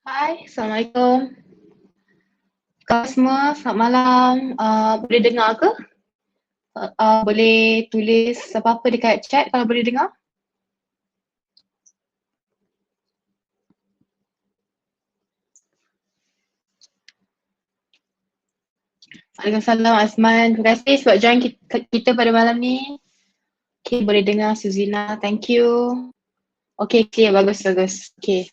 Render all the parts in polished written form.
Hai, Assalamualaikum. Kau semua, selamat malam. Boleh dengar ke? Boleh tulis apa-apa dekat chat kalau boleh dengar? Waalaikumsalam Azman. Terima kasih sebab join kita pada malam ni. Okay, boleh dengar Suzina. Thank you. Okay, clear. Bagus, bagus. Okay.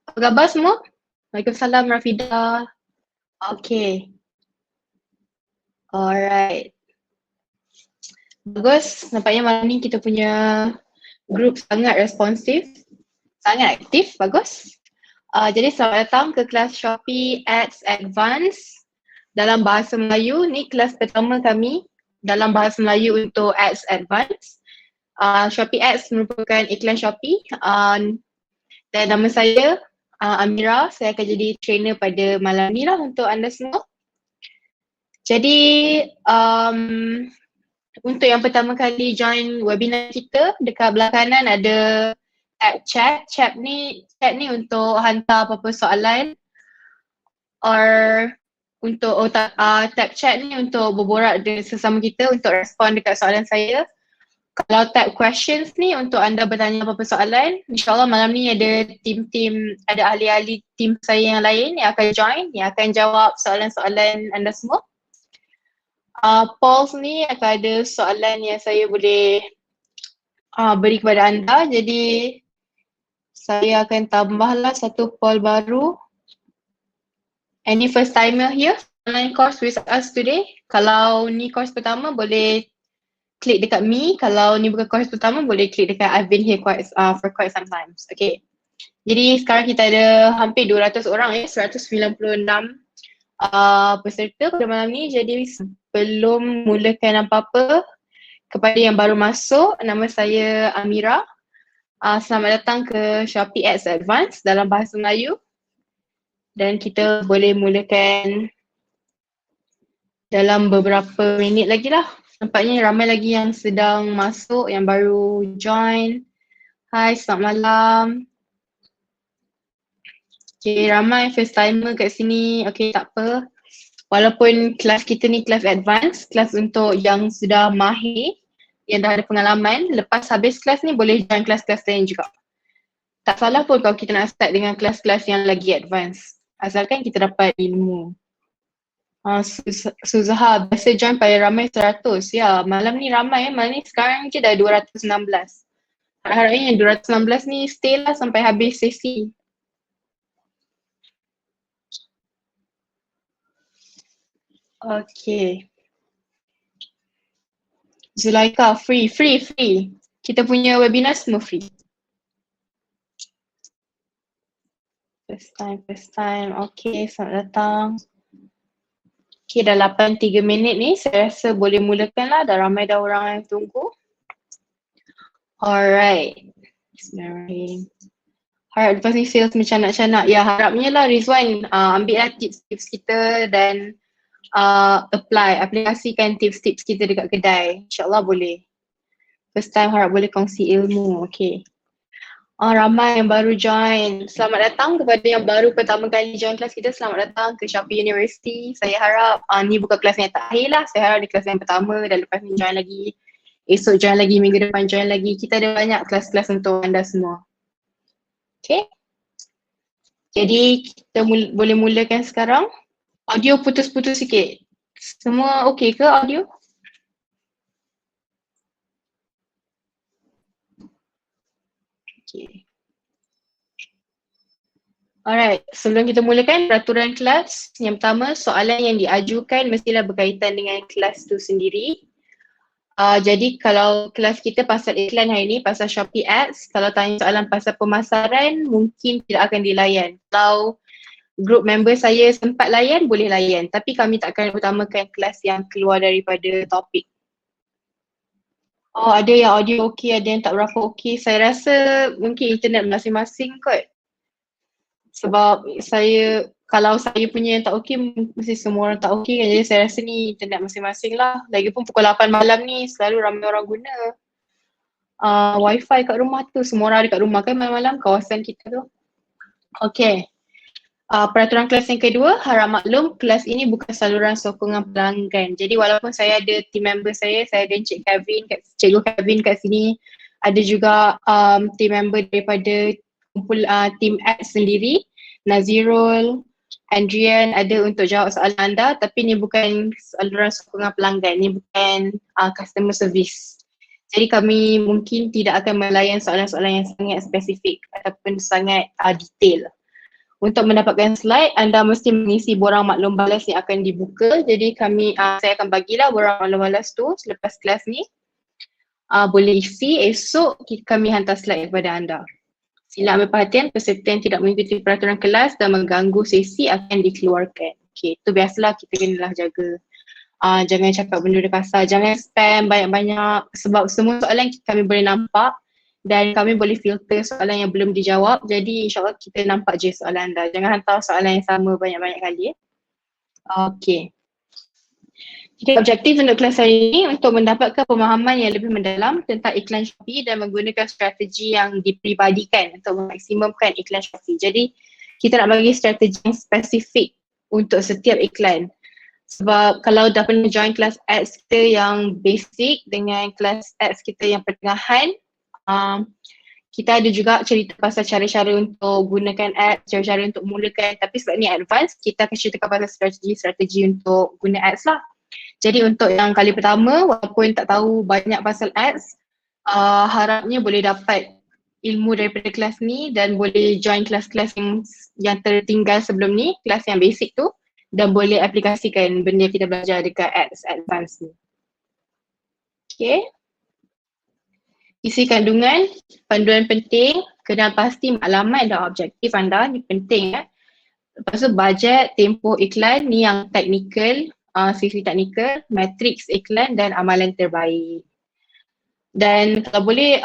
Apa khabar semua? Waalaikumsalam Rafidah. Okay. Alright. Bagus. Nampaknya malam ni kita punya group sangat responsif. Sangat aktif. Bagus. Jadi selamat datang ke kelas Shopee Ads Advance dalam bahasa Melayu. Ni kelas pertama kami dalam bahasa Melayu untuk Ads Advance. Shopee Ads merupakan iklan Shopee dan nama saya Amira. Saya akan jadi trainer pada malam ni lah untuk anda semua. Jadi untuk yang pertama kali join webinar kita, dekat belah kanan ada tab chat. Chat ni untuk hantar apa-apa soalan or untuk tab chat ni untuk berborak dengan sesama kita untuk respon dekat soalan saya. Kalau tab questions ni untuk anda bertanya apa-apa soalan. InsyaAllah malam ni ada ada ahli-ahli tim saya yang lain yang akan join, yang akan jawab soalan-soalan anda semua. Polls ni akan ada soalan yang saya boleh beri kepada anda. Jadi saya akan tambahlah satu poll baru. Any first timer here? Online course with us today. Kalau ni course pertama boleh klik dekat me. Kalau ni bukan course pertama boleh klik dekat I've been here for quite some time. Okay. Jadi sekarang kita ada hampir 200 orang 196 peserta pada malam ni. Jadi sebelum mulakan apa-apa, kepada yang baru masuk, nama saya Amira. Selamat datang ke Shopee Ads Advance dalam bahasa Melayu. Dan kita boleh mulakan dalam beberapa minit lagi lah. Nampaknya ramai lagi yang sedang masuk, yang baru join. Hai, selamat malam. Okay, ramai first timer kat sini. Okay, tak apa. Walaupun kelas kita ni kelas advance, kelas untuk yang sudah mahir, yang dah ada pengalaman, lepas habis kelas ni boleh join kelas-kelas lain juga. Tak salah pun kalau kita nak start dengan kelas-kelas yang lagi advance. Asalkan kita dapat ilmu. Suzaha, biasa join pada ramai 100. Ya, malam ni ramai. Malam ni sekarang je dah 216. Harap-harapnya yang 216 ni stay lah sampai habis sesi. Okay. Zulaika, free. Kita punya webinar semua free. First time. Okay, selamat datang. Okay, dah 8:03 minit ni. Saya rasa boleh mulakan lah. Dah ramai dah orang yang tunggu. Alright. Bismillahirrahmanirrahim. Harap lepas ni sales mencanak-canak. Ya, harapnya lah Rizwan ambil lah tips-tips kita dan aplikasikan tips-tips kita dekat kedai. InsyaAllah boleh. First time harap boleh kongsi ilmu. Okay. Ramai yang baru join. Selamat datang kepada yang baru pertama kali join kelas kita. Selamat datang ke Shopee University. Saya harap ni bukan kelas yang terakhir lah. Saya harap ni kelas yang pertama dan lepas ni join lagi. Esok join lagi, minggu depan join lagi. Kita ada banyak kelas-kelas untuk anda semua. Okay. Jadi kita boleh mulakan sekarang. Audio putus-putus sikit. Semua okay ke audio? Okay. Alright, sebelum kita mulakan peraturan kelas, yang pertama soalan yang diajukan mestilah berkaitan dengan kelas tu sendiri. Jadi kalau kelas kita pasal iklan hari ni, pasal Shopee Ads, kalau tanya soalan pasal pemasaran mungkin tidak akan dilayan. Kalau group member saya sempat layan, boleh layan. Tapi kami tak akan utamakan kelas yang keluar daripada topik. Oh, ada yang audio okey, ada yang tak berapa okey. Saya rasa mungkin internet masing-masing kot. Sebab kalau saya punya yang tak okey, mesti semua orang tak okey kan. Jadi saya rasa ni internet masing-masing lah. Lagipun pukul 8 malam ni selalu ramai orang guna wifi kat rumah tu. Semua orang ada kat rumah kan malam-malam kawasan kita tu. Okay. Peraturan kelas yang kedua, harap maklum kelas ini bukan saluran sokongan pelanggan. Jadi walaupun saya ada team member saya ada Encik Kevin, Cikgu Kevin kat sini, ada juga team member daripada team ads sendiri, Nazirul, Andrian ada untuk jawab soalan anda, tapi ni bukan saluran sokongan pelanggan, ni bukan customer service. Jadi kami mungkin tidak akan melayan soalan-soalan yang sangat spesifik ataupun sangat detail. Untuk mendapatkan slide, anda mesti mengisi borang maklum balas yang akan dibuka. Jadi saya akan bagilah borang maklum balas tu selepas kelas ni. Boleh isi, esok kami hantar slide kepada anda. Sila ambil perhatian, peserta yang tidak mengikuti peraturan kelas dan mengganggu sesi akan dikeluarkan. Okay, tu biasalah kita kenalah jaga. Jangan cakap benda kasar, jangan spam banyak-banyak sebab semua soalan kami boleh nampak dan kami boleh filter soalan yang belum dijawab. Jadi insyaAllah kita nampak je soalan anda. Jangan hantar soalan yang sama banyak-banyak kali. Okay. Jadi objektif untuk kelas hari ini untuk mendapatkan pemahaman yang lebih mendalam tentang iklan Shopee dan menggunakan strategi yang diperibadikan untuk memaksimumkan iklan Shopee. Jadi kita nak bagi strategi yang spesifik untuk setiap iklan. Sebab kalau dah pernah join kelas ads kita yang basic dengan kelas ads kita yang pertengahan, kita ada juga cerita pasal cara-cara untuk gunakan ads, cara-cara untuk mulakan, tapi sebab ni advance, kita akan ceritakan pasal strategi-strategi untuk guna ads lah. Jadi untuk yang kali pertama, walaupun tak tahu banyak pasal ads, harapnya boleh dapat ilmu daripada kelas ni dan boleh join kelas-kelas yang tertinggal sebelum ni, kelas yang basic tu, dan boleh aplikasikan benda yang kita belajar dekat ads advance ni. Okay. Isi kandungan, panduan penting, kenal pasti maklumat dan objektif anda, ni penting ya. Lepas tu bajet, tempoh iklan, ni yang teknikal, sisi teknikal, matriks iklan dan amalan terbaik. Dan kalau boleh,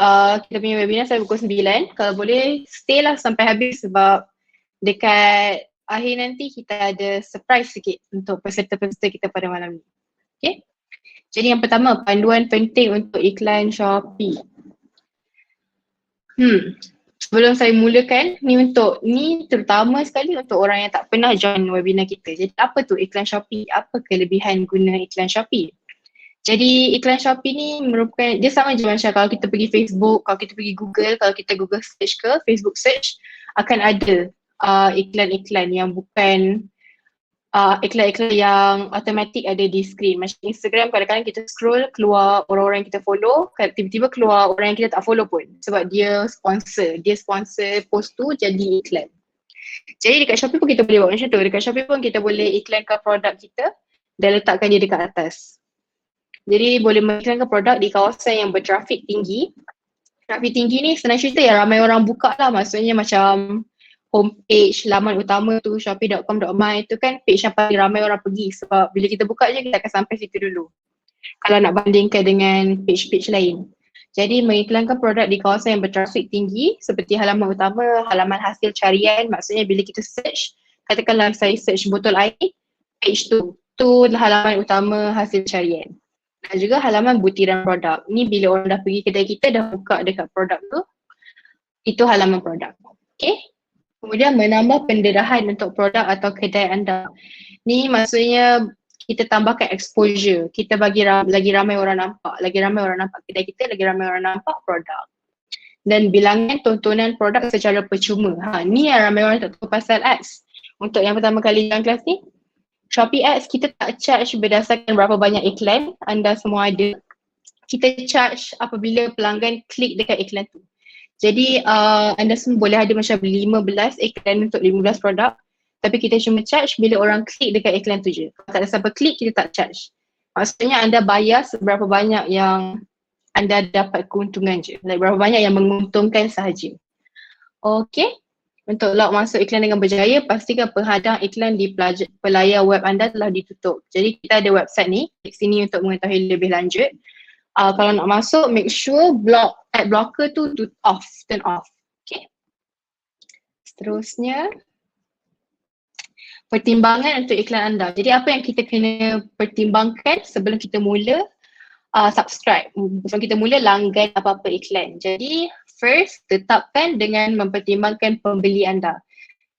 kita punya webinar sampai pukul 9, kalau boleh stay lah sampai habis sebab dekat akhir nanti kita ada surprise sikit untuk peserta-peserta kita pada malam ni. Okay. Jadi yang pertama, panduan penting untuk iklan Shopee. Sebelum saya mulakan, ni terutama sekali untuk orang yang tak pernah join webinar kita. Jadi apa tu iklan Shopee? Apa kelebihan guna iklan Shopee? Jadi iklan Shopee ni merupakan, dia sama je macam kalau kita pergi Facebook, kalau kita pergi Google, kalau kita Google search ke Facebook search, akan ada iklan-iklan yang bukan iklan-iklan yang automatik ada di screen. Macam Instagram kadang-kadang kita scroll keluar orang-orang yang kita follow, tiba-tiba keluar orang yang kita tak follow pun sebab dia sponsor post tu jadi iklan. Jadi dekat Shopee pun kita boleh buat macam tu. Dekat Shopee pun kita boleh iklankan produk kita dan letakkan dia dekat atas. Jadi boleh mengiklankan produk di kawasan yang bertrafik tinggi. Trafik tinggi ni senang cerita yang ramai orang buka lah, maksudnya macam homepage, laman utama tu shopee.com.my tu kan page yang paling ramai orang pergi sebab bila kita buka je kita akan sampai situ dulu. Kalau nak bandingkan dengan page-page lain. Jadi mengiklankan produk di kawasan yang bertrafik tinggi seperti halaman utama, halaman hasil carian, maksudnya bila kita search, katakanlah saya search botol air, page tu halaman utama hasil carian. Dan juga halaman butiran produk. Ni bila orang dah pergi kedai kita dah buka dekat produk tu, itu halaman produk. Okay. Kemudian menambah penderahan untuk produk atau kedai anda. Ni maksudnya kita tambahkan exposure. Kita bagi lagi ramai orang nampak. Lagi ramai orang nampak kedai kita, lagi ramai orang nampak produk. Dan bilangan tontonan produk secara percuma. Ni yang ramai orang tak tahu pasal ads. Untuk yang pertama kali dalam kelas ni, Shopee Ads kita tak charge berdasarkan berapa banyak iklan anda semua ada. Kita charge apabila pelanggan klik dekat iklan tu. Jadi anda semua boleh ada macam 15 iklan untuk 15 produk, tapi kita cuma charge bila orang klik dekat iklan tu je. Kalau tak ada siapa klik, kita tak charge. Maksudnya anda bayar seberapa banyak yang anda dapat keuntungan je. Like berapa banyak yang menguntungkan sahaja. Okay. Untuk log masuk iklan dengan berjaya, pastikan penghadang iklan di pelayar web anda telah ditutup. Jadi kita ada website ni, klik sini untuk mengetahui lebih lanjut. Kalau nak masuk, make sure ad blocker tu turn off. Okay. Seterusnya, pertimbangan untuk iklan anda. Jadi apa yang kita kena pertimbangkan sebelum kita mula subscribe, sebelum kita mula langgan apa-apa iklan. Jadi first, tetapkan dengan mempertimbangkan pembeli anda.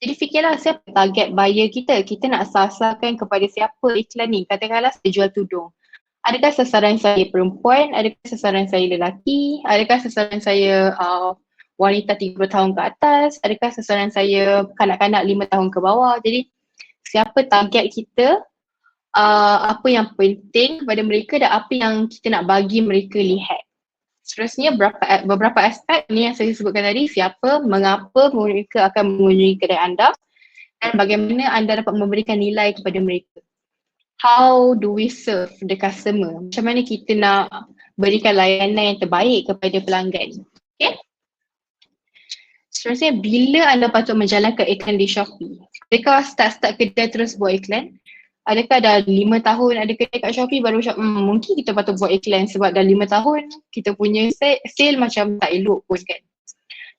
Jadi fikirlah siapa target buyer kita. Kita nak sasarkan kepada siapa iklan ni. Katakanlah saya jual tudung. Adakah sasaran saya perempuan? Adakah sasaran saya lelaki? Adakah sasaran saya wanita 30 tahun ke atas? Adakah sasaran saya kanak-kanak 5 tahun ke bawah? Jadi siapa target kita, apa yang penting kepada mereka dan apa yang kita nak bagi mereka lihat. Seterusnya beberapa aspek ni yang saya sebutkan tadi, siapa, mengapa mereka akan mengunjungi kedai anda dan bagaimana anda dapat memberikan nilai kepada mereka. How do we serve the customer? Macam mana kita nak berikan layanan yang terbaik kepada pelanggan. Okay? Seterusnya, bila anda patut menjalankan iklan di Shopee? Adakah start kedai terus buat iklan? Adakah dah 5 tahun ada kedai kat Shopee baru macam mungkin kita patut buat iklan sebab dah 5 tahun kita punya sale macam tak elok pun kan.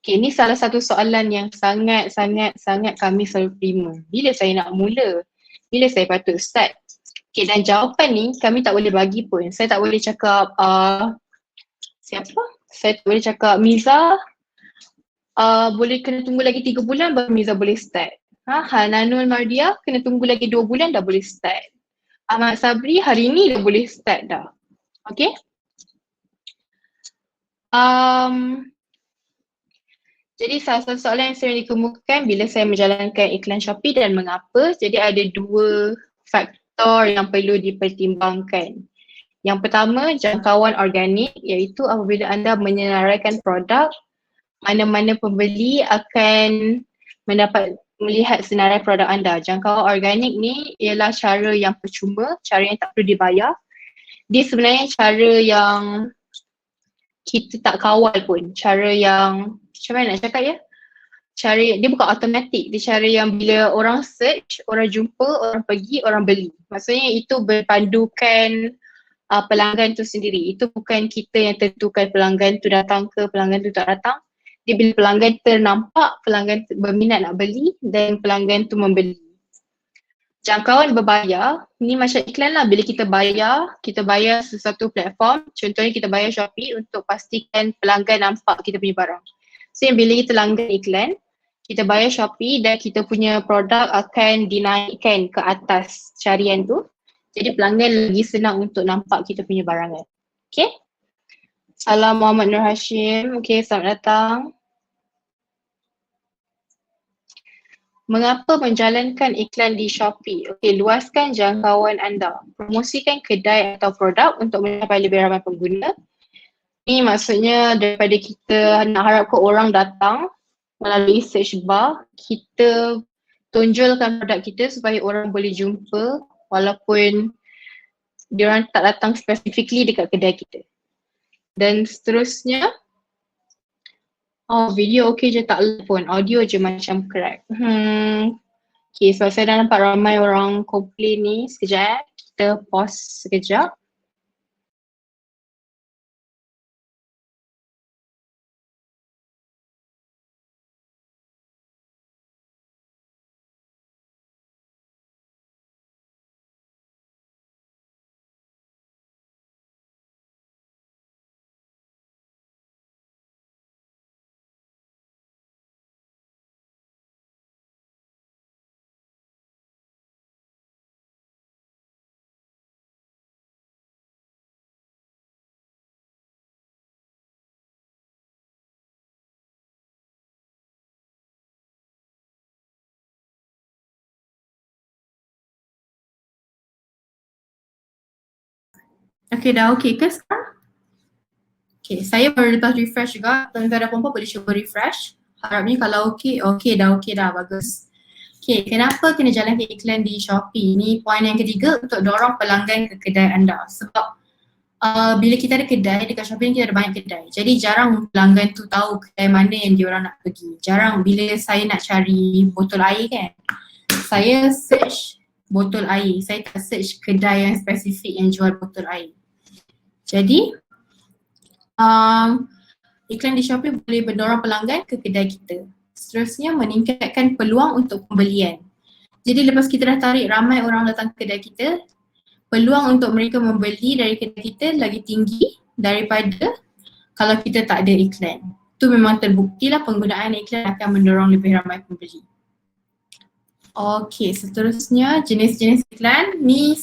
Okay, ni salah satu soalan yang sangat kami selalu terima. Bila saya nak mula? Bila saya patut start? Okay, dan jawapan ni kami tak boleh bagi pun. Saya tak boleh cakap siapa? Saya tak boleh cakap Miza boleh kena tunggu lagi 3 bulan baru Miza boleh start. Hananul Mardia kena tunggu lagi 2 bulan dah boleh start. Ahmad Sabri hari ni dah boleh start dah. Okay. Jadi salah satu soalan yang sering dikemukakan bila saya menjalankan iklan Shopee dan mengapa. Jadi ada 2 faktor yang perlu dipertimbangkan. Yang pertama, jangkauan organik, iaitu apabila anda menyenaraikan produk, mana-mana pembeli akan mendapat melihat senarai produk anda. Jangkauan organik ni ialah cara yang percuma, cara yang tak perlu dibayar. Dia sebenarnya cara yang kita tak kawal pun. Cara yang, macam mana nak cakap ya? Cara, dia bukan automatik. Dia cara yang bila orang search, orang jumpa, orang pergi, orang beli. Maksudnya itu berpandukan pelanggan tu sendiri. Itu bukan kita yang tentukan pelanggan tu datang ke, pelanggan tu tak datang. Dia bila pelanggan ternampak, pelanggan berminat nak beli dan pelanggan tu membeli. Jangkauan berbayar, ni macam iklan lah. Bila kita bayar sesuatu platform, contohnya kita bayar Shopee untuk pastikan pelanggan nampak kita punya barang. So bila kita langgan iklan, kita bayar Shopee dan kita punya produk akan dinaikkan ke atas carian tu. Jadi pelanggan lagi senang untuk nampak kita punya barangan. Okay? Salam Muhammad Nur Hashim. Okay, selamat datang. Mengapa menjalankan iklan di Shopee? Okey, luaskan jangkauan anda. Promosikan kedai atau produk untuk mencapai lebih ramai pengguna. Ini maksudnya daripada kita nak harapkan orang datang melalui search bar, kita tonjolkan produk kita supaya orang boleh jumpa walaupun diorang tak datang specifically dekat kedai kita. Dan seterusnya, video okey je tak live pun, audio je macam crack. Okay, so saya dah nampak ramai orang komplain ni. Sekejap, kita pause sekejap. Okay, dah okay ke sekarang? Okay, saya baru lepas refresh juga. Tuan-tuan dan puan-puan boleh cuba refresh. Harapnya kalau okay dah, bagus. Okay, kenapa kena jalankan iklan di Shopee? Ni poin yang ketiga untuk dorong pelanggan ke kedai anda. Sebab bila kita ada kedai, dekat Shopee kita ada banyak kedai. Jadi jarang pelanggan tu tahu kedai mana yang diorang nak pergi. Jarang bila saya nak cari botol air kan. Saya search botol air. Saya tak search kedai yang spesifik yang jual botol air. Jadi iklan di Shopee boleh mendorong pelanggan ke kedai kita. Seterusnya meningkatkan peluang untuk pembelian. Jadi lepas kita dah tarik ramai orang datang ke kedai kita, peluang untuk mereka membeli dari kedai kita lagi tinggi daripada kalau kita tak ada iklan. Itu memang terbuktilah penggunaan iklan akan mendorong lebih ramai pembeli. Okay, seterusnya jenis-jenis iklan ni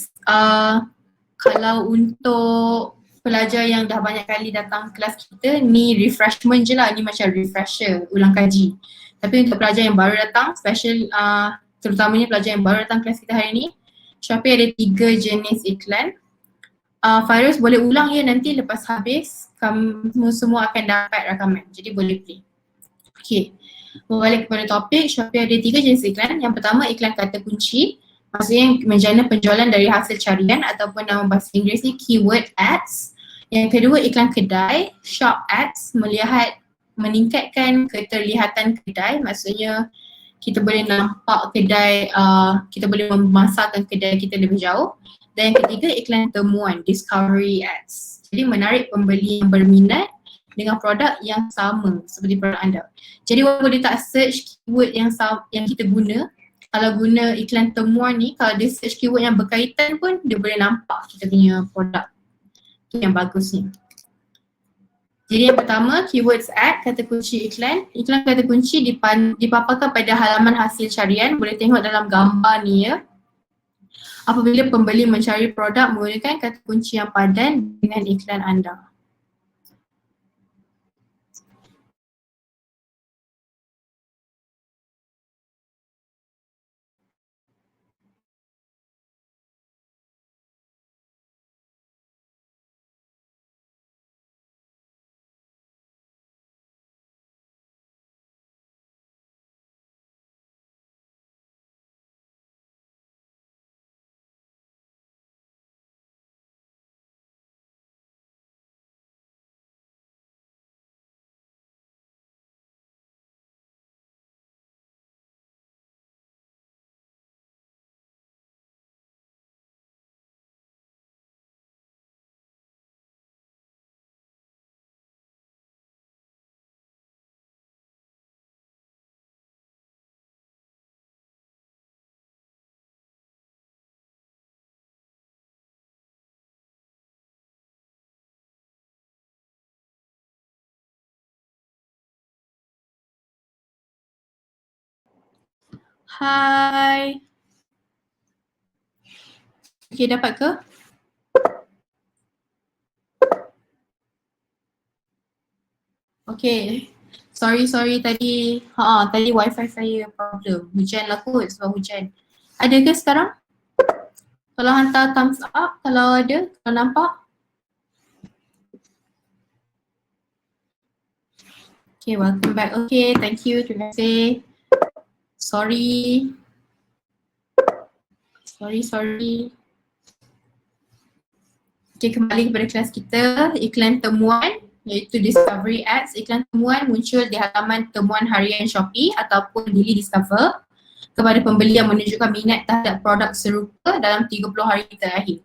kalau untuk pelajar yang dah banyak kali datang kelas kita ni refreshment je lah, ni macam refresher, ulang kaji. Tapi untuk pelajar yang baru datang, special terutamanya pelajar yang baru datang kelas kita hari ni, Shopee ada 3 jenis iklan. Fairuz boleh ulang ya nanti lepas habis, kamu semua akan dapat rakaman, jadi boleh play. Okay, berbalik kepada topik, Shopee ada 3 jenis iklan. Yang pertama iklan kata kunci, maksudnya menjana penjualan dari hasil carian ataupun nama bahasa Inggerisnya keyword ads. Yang kedua iklan kedai, shop ads, meningkatkan keterlihatan kedai, maksudnya kita boleh nampak kedai, kita boleh memasarkan kedai kita lebih jauh. Dan yang ketiga iklan temuan, discovery ads. Jadi menarik pembeli yang berminat dengan produk yang sama seperti produk anda. Jadi walaupun dia tak search keyword yang kita guna, kalau guna iklan temuan ni, kalau dia search keyword yang berkaitan pun dia boleh nampak kita punya produk. Itu yang bagusnya. Jadi yang pertama, keywords ad, kata kunci iklan. Iklan kata kunci dipaparkan pada halaman hasil carian. Boleh tengok dalam gambar ni ya. Apabila pembeli mencari produk menggunakan kata kunci yang padan dengan iklan anda. Hai. Okay, dapat ke? Okay. Sorry tadi wifi saya problem. Hujan lah kot sebab hujan. Ada ke sekarang? Kalau hantar thumbs up, kalau ada, kalau nampak. Okay, welcome back. Okay, thank you. Terima kasih. Sorry. Okay, kembali kepada kelas kita. Iklan temuan iaitu discovery ads. Iklan temuan muncul di halaman temuan harian Shopee ataupun Daily Discover kepada pembeli yang menunjukkan minat terhadap produk serupa dalam 30 hari terakhir.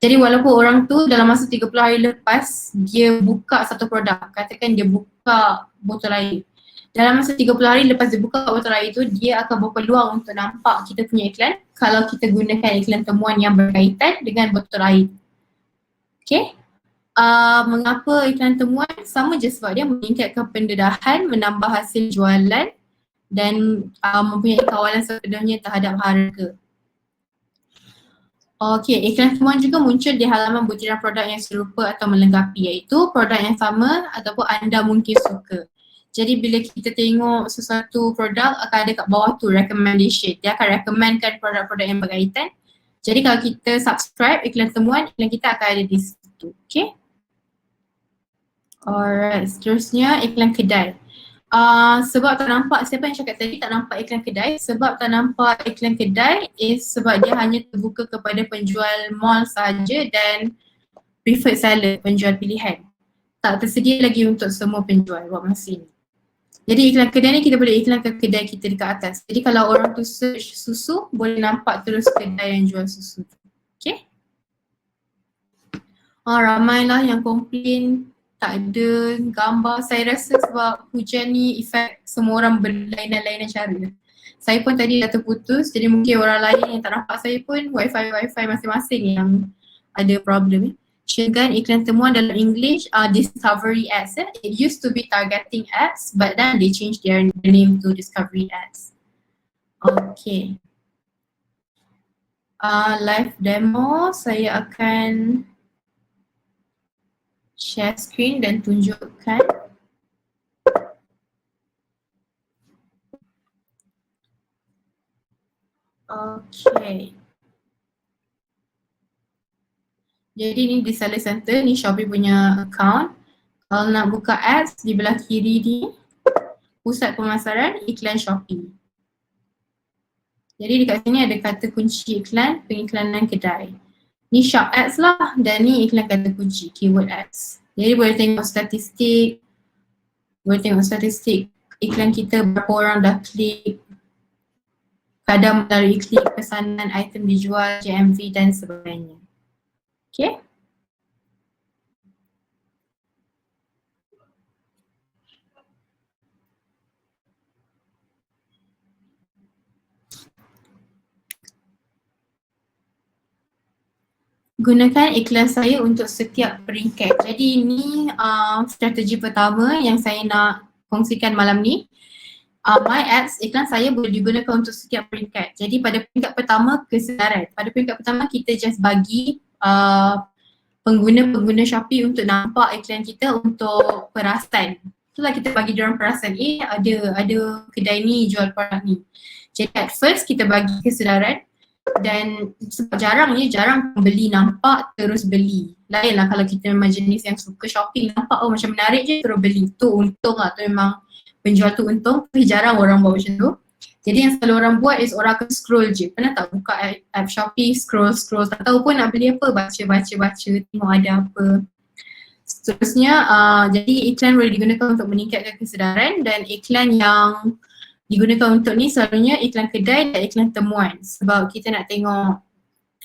Jadi walaupun orang tu dalam masa 30 hari lepas dia buka satu produk, katakan dia buka botol air. Dalam masa 30 hari lepas dia buka botol air tu, dia akan berpeluang untuk nampak kita punya iklan kalau kita gunakan iklan temuan yang berkaitan dengan botol air. Okay. Mengapa iklan temuan? Sama je sebab dia meningkatkan pendedahan, menambah hasil jualan dan mempunyai kawalan sepenuhnya terhadap harga. Okay, iklan temuan juga muncul di halaman butiran produk yang serupa atau melengkapi, iaitu produk yang sama ataupun anda mungkin suka. Jadi bila kita tengok sesuatu produk akan ada kat bawah tu recommendation. Dia akan recommendkan produk-produk yang berkaitan. Jadi kalau kita subscribe iklan temuan, iklan kita akan ada di situ. Okay. Alright, seterusnya iklan kedai. Sebab tak nampak, siapa yang cakap tadi tak nampak iklan kedai? Sebab tak nampak iklan kedai sebab dia hanya terbuka kepada penjual mall sahaja dan preferred seller, penjual pilihan. Tak tersedia lagi untuk semua penjual buat masa ini. Jadi iklan kedai ni kita boleh iklankan kedai kita dekat atas. Jadi kalau orang tu search susu, boleh nampak terus kedai yang jual susu. Okay? Ramailah yang komplain tak ada gambar. Saya rasa sebab hujan ni efek semua orang berlainan-lainan cara. Saya pun tadi dah terputus, jadi mungkin orang lain yang tak nampak saya pun wifi masing-masing yang ada problem. Syargan iklan temuan dalam English discovery ads. It used to be targeting ads but then they changed their name to discovery ads. Okay. live demo, saya akan share screen dan tunjukkan. Okay. Jadi ni di Seller Center, ni Shopee punya account. Kalau nak buka ads, di belah kiri ni, pusat pemasaran iklan Shopee. Jadi dekat sini ada kata kunci iklan, pengiklanan kedai. Ni shop ads lah dan ni iklan kata kunci, keyword ads. Jadi boleh tengok statistik, iklan kita, berapa orang dah klik, kadar melalui klik, pesanan, item dijual, JMV dan sebagainya. Okay. Gunakan iklan saya untuk setiap peringkat. Jadi ini strategi pertama yang saya nak kongsikan malam ni. My ads, iklan saya boleh digunakan untuk setiap peringkat. Jadi pada peringkat pertama, kesedaran. Pada peringkat pertama kita just bagi pengguna-pengguna Shopee untuk nampak iklan kita untuk perasan. Itulah kita bagi diorang perasan, ada kedai ni jual produk ni. Jadi at first kita bagi kesedaran. Dan sebab jarang pembeli nampak terus beli. Lainlah kalau kita memang jenis yang suka shopping, nampak macam menarik je terus beli. Tu untung lah, tu memang penjual tu untung, tapi jarang orang buat macam tu. Jadi yang selalu orang buat is orang akan scroll je. Pernah tak buka app Shopee, scroll, tak tahu pun nak beli apa, baca, tengok ada apa. Seterusnya, jadi iklan boleh digunakan untuk meningkatkan kesedaran, dan iklan yang digunakan untuk ni selalunya iklan kedai dan iklan temuan. Sebab kita nak tengok,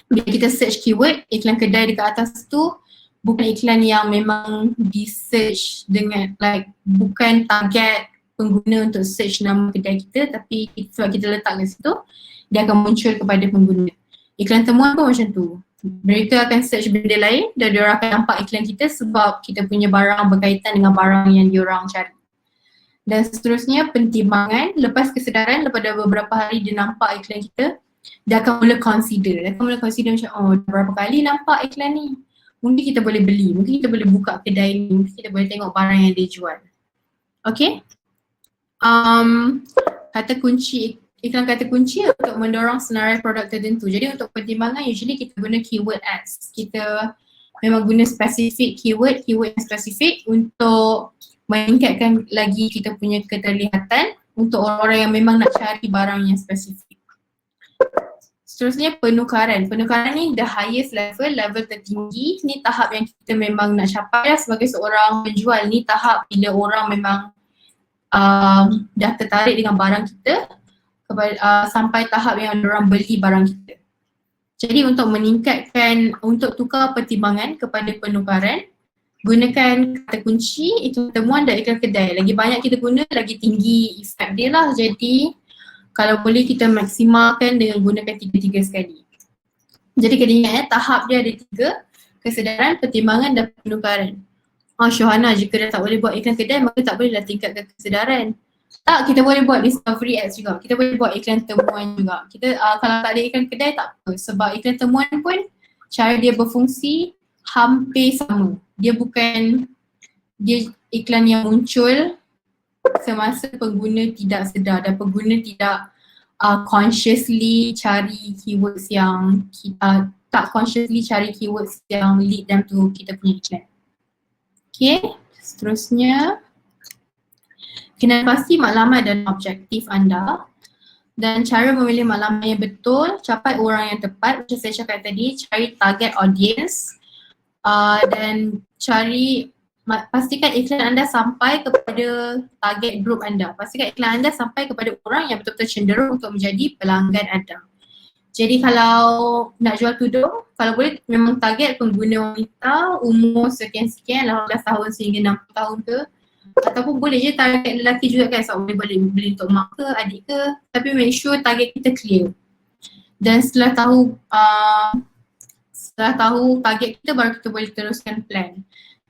bila kita search keyword, iklan kedai dekat atas tu bukan iklan yang memang di search dengan bukan target pengguna untuk search nama kedai kita, tapi sebab kita letak kat situ, dia akan muncul kepada pengguna. Iklan temuan pun macam tu. Mereka akan search benda lain dan diorang akan nampak iklan kita sebab kita punya barang berkaitan dengan barang yang diorang cari. Dan seterusnya pentimbangan, lepas kesedaran, lepas beberapa hari dia nampak iklan kita, dia akan mula consider. Macam, berapa kali nampak iklan ni? Mungkin kita boleh beli, mungkin kita boleh buka kedai ni, mungkin kita boleh tengok barang yang dia jual. Okay? Iklan kata kunci untuk mendorong senarai produk tertentu. Jadi untuk pertimbangan, usually kita guna keyword ads. Kita memang guna spesifik keyword yang spesifik untuk meningkatkan lagi kita punya keterlihatan untuk orang-orang yang memang nak cari barang yang spesifik. Seterusnya penukaran. Penukaran ni the highest level tertinggi. Ni tahap yang kita memang nak capai lah sebagai seorang penjual. Ni tahap bila orang memang dah tertarik dengan barang kita sampai tahap yang orang beli barang kita. Jadi untuk untuk tukar pertimbangan kepada penukaran, gunakan kata kunci, iklan temuan dan iklan kedai. Lagi banyak kita guna, lagi tinggi efek dia lah. Jadi kalau boleh kita maksimalkan dengan gunakan 3 sekali. Jadi kena ingat tahap dia ada 3, kesedaran, pertimbangan dan penukaran. Syohana, jika dah tak boleh buat iklan kedai, maka tak bolehlah tingkatkan kesedaran. Tak, kita boleh buat discovery ads juga. Kita boleh buat iklan temuan juga. Kalau tak ada iklan kedai tak apa. Sebab iklan temuan pun cara dia berfungsi hampir sama. Dia iklan yang muncul semasa pengguna tidak sedar dan pengguna tidak consciously cari keywords yang lead them to kita punya iklan. Okay, seterusnya kena pasti matlamat dan objektif anda, dan cara memilih matlamat yang betul, capai orang yang tepat. Macam saya cakap tadi, cari target audience. Dan pastikan iklan anda sampai kepada target group anda. Pastikan iklan anda sampai kepada orang yang betul-betul cenderung untuk menjadi pelanggan anda. Jadi kalau nak jual tudung, kalau boleh memang target pengguna wanita umur sekian-sekian, 18 tahun sehingga 60 tahun ke, ataupun boleh je target lelaki juga kan, sebab boleh beli untuk mak ke, adik ke, tapi make sure target kita clear. Dan setelah tahu target kita, baru kita boleh teruskan plan.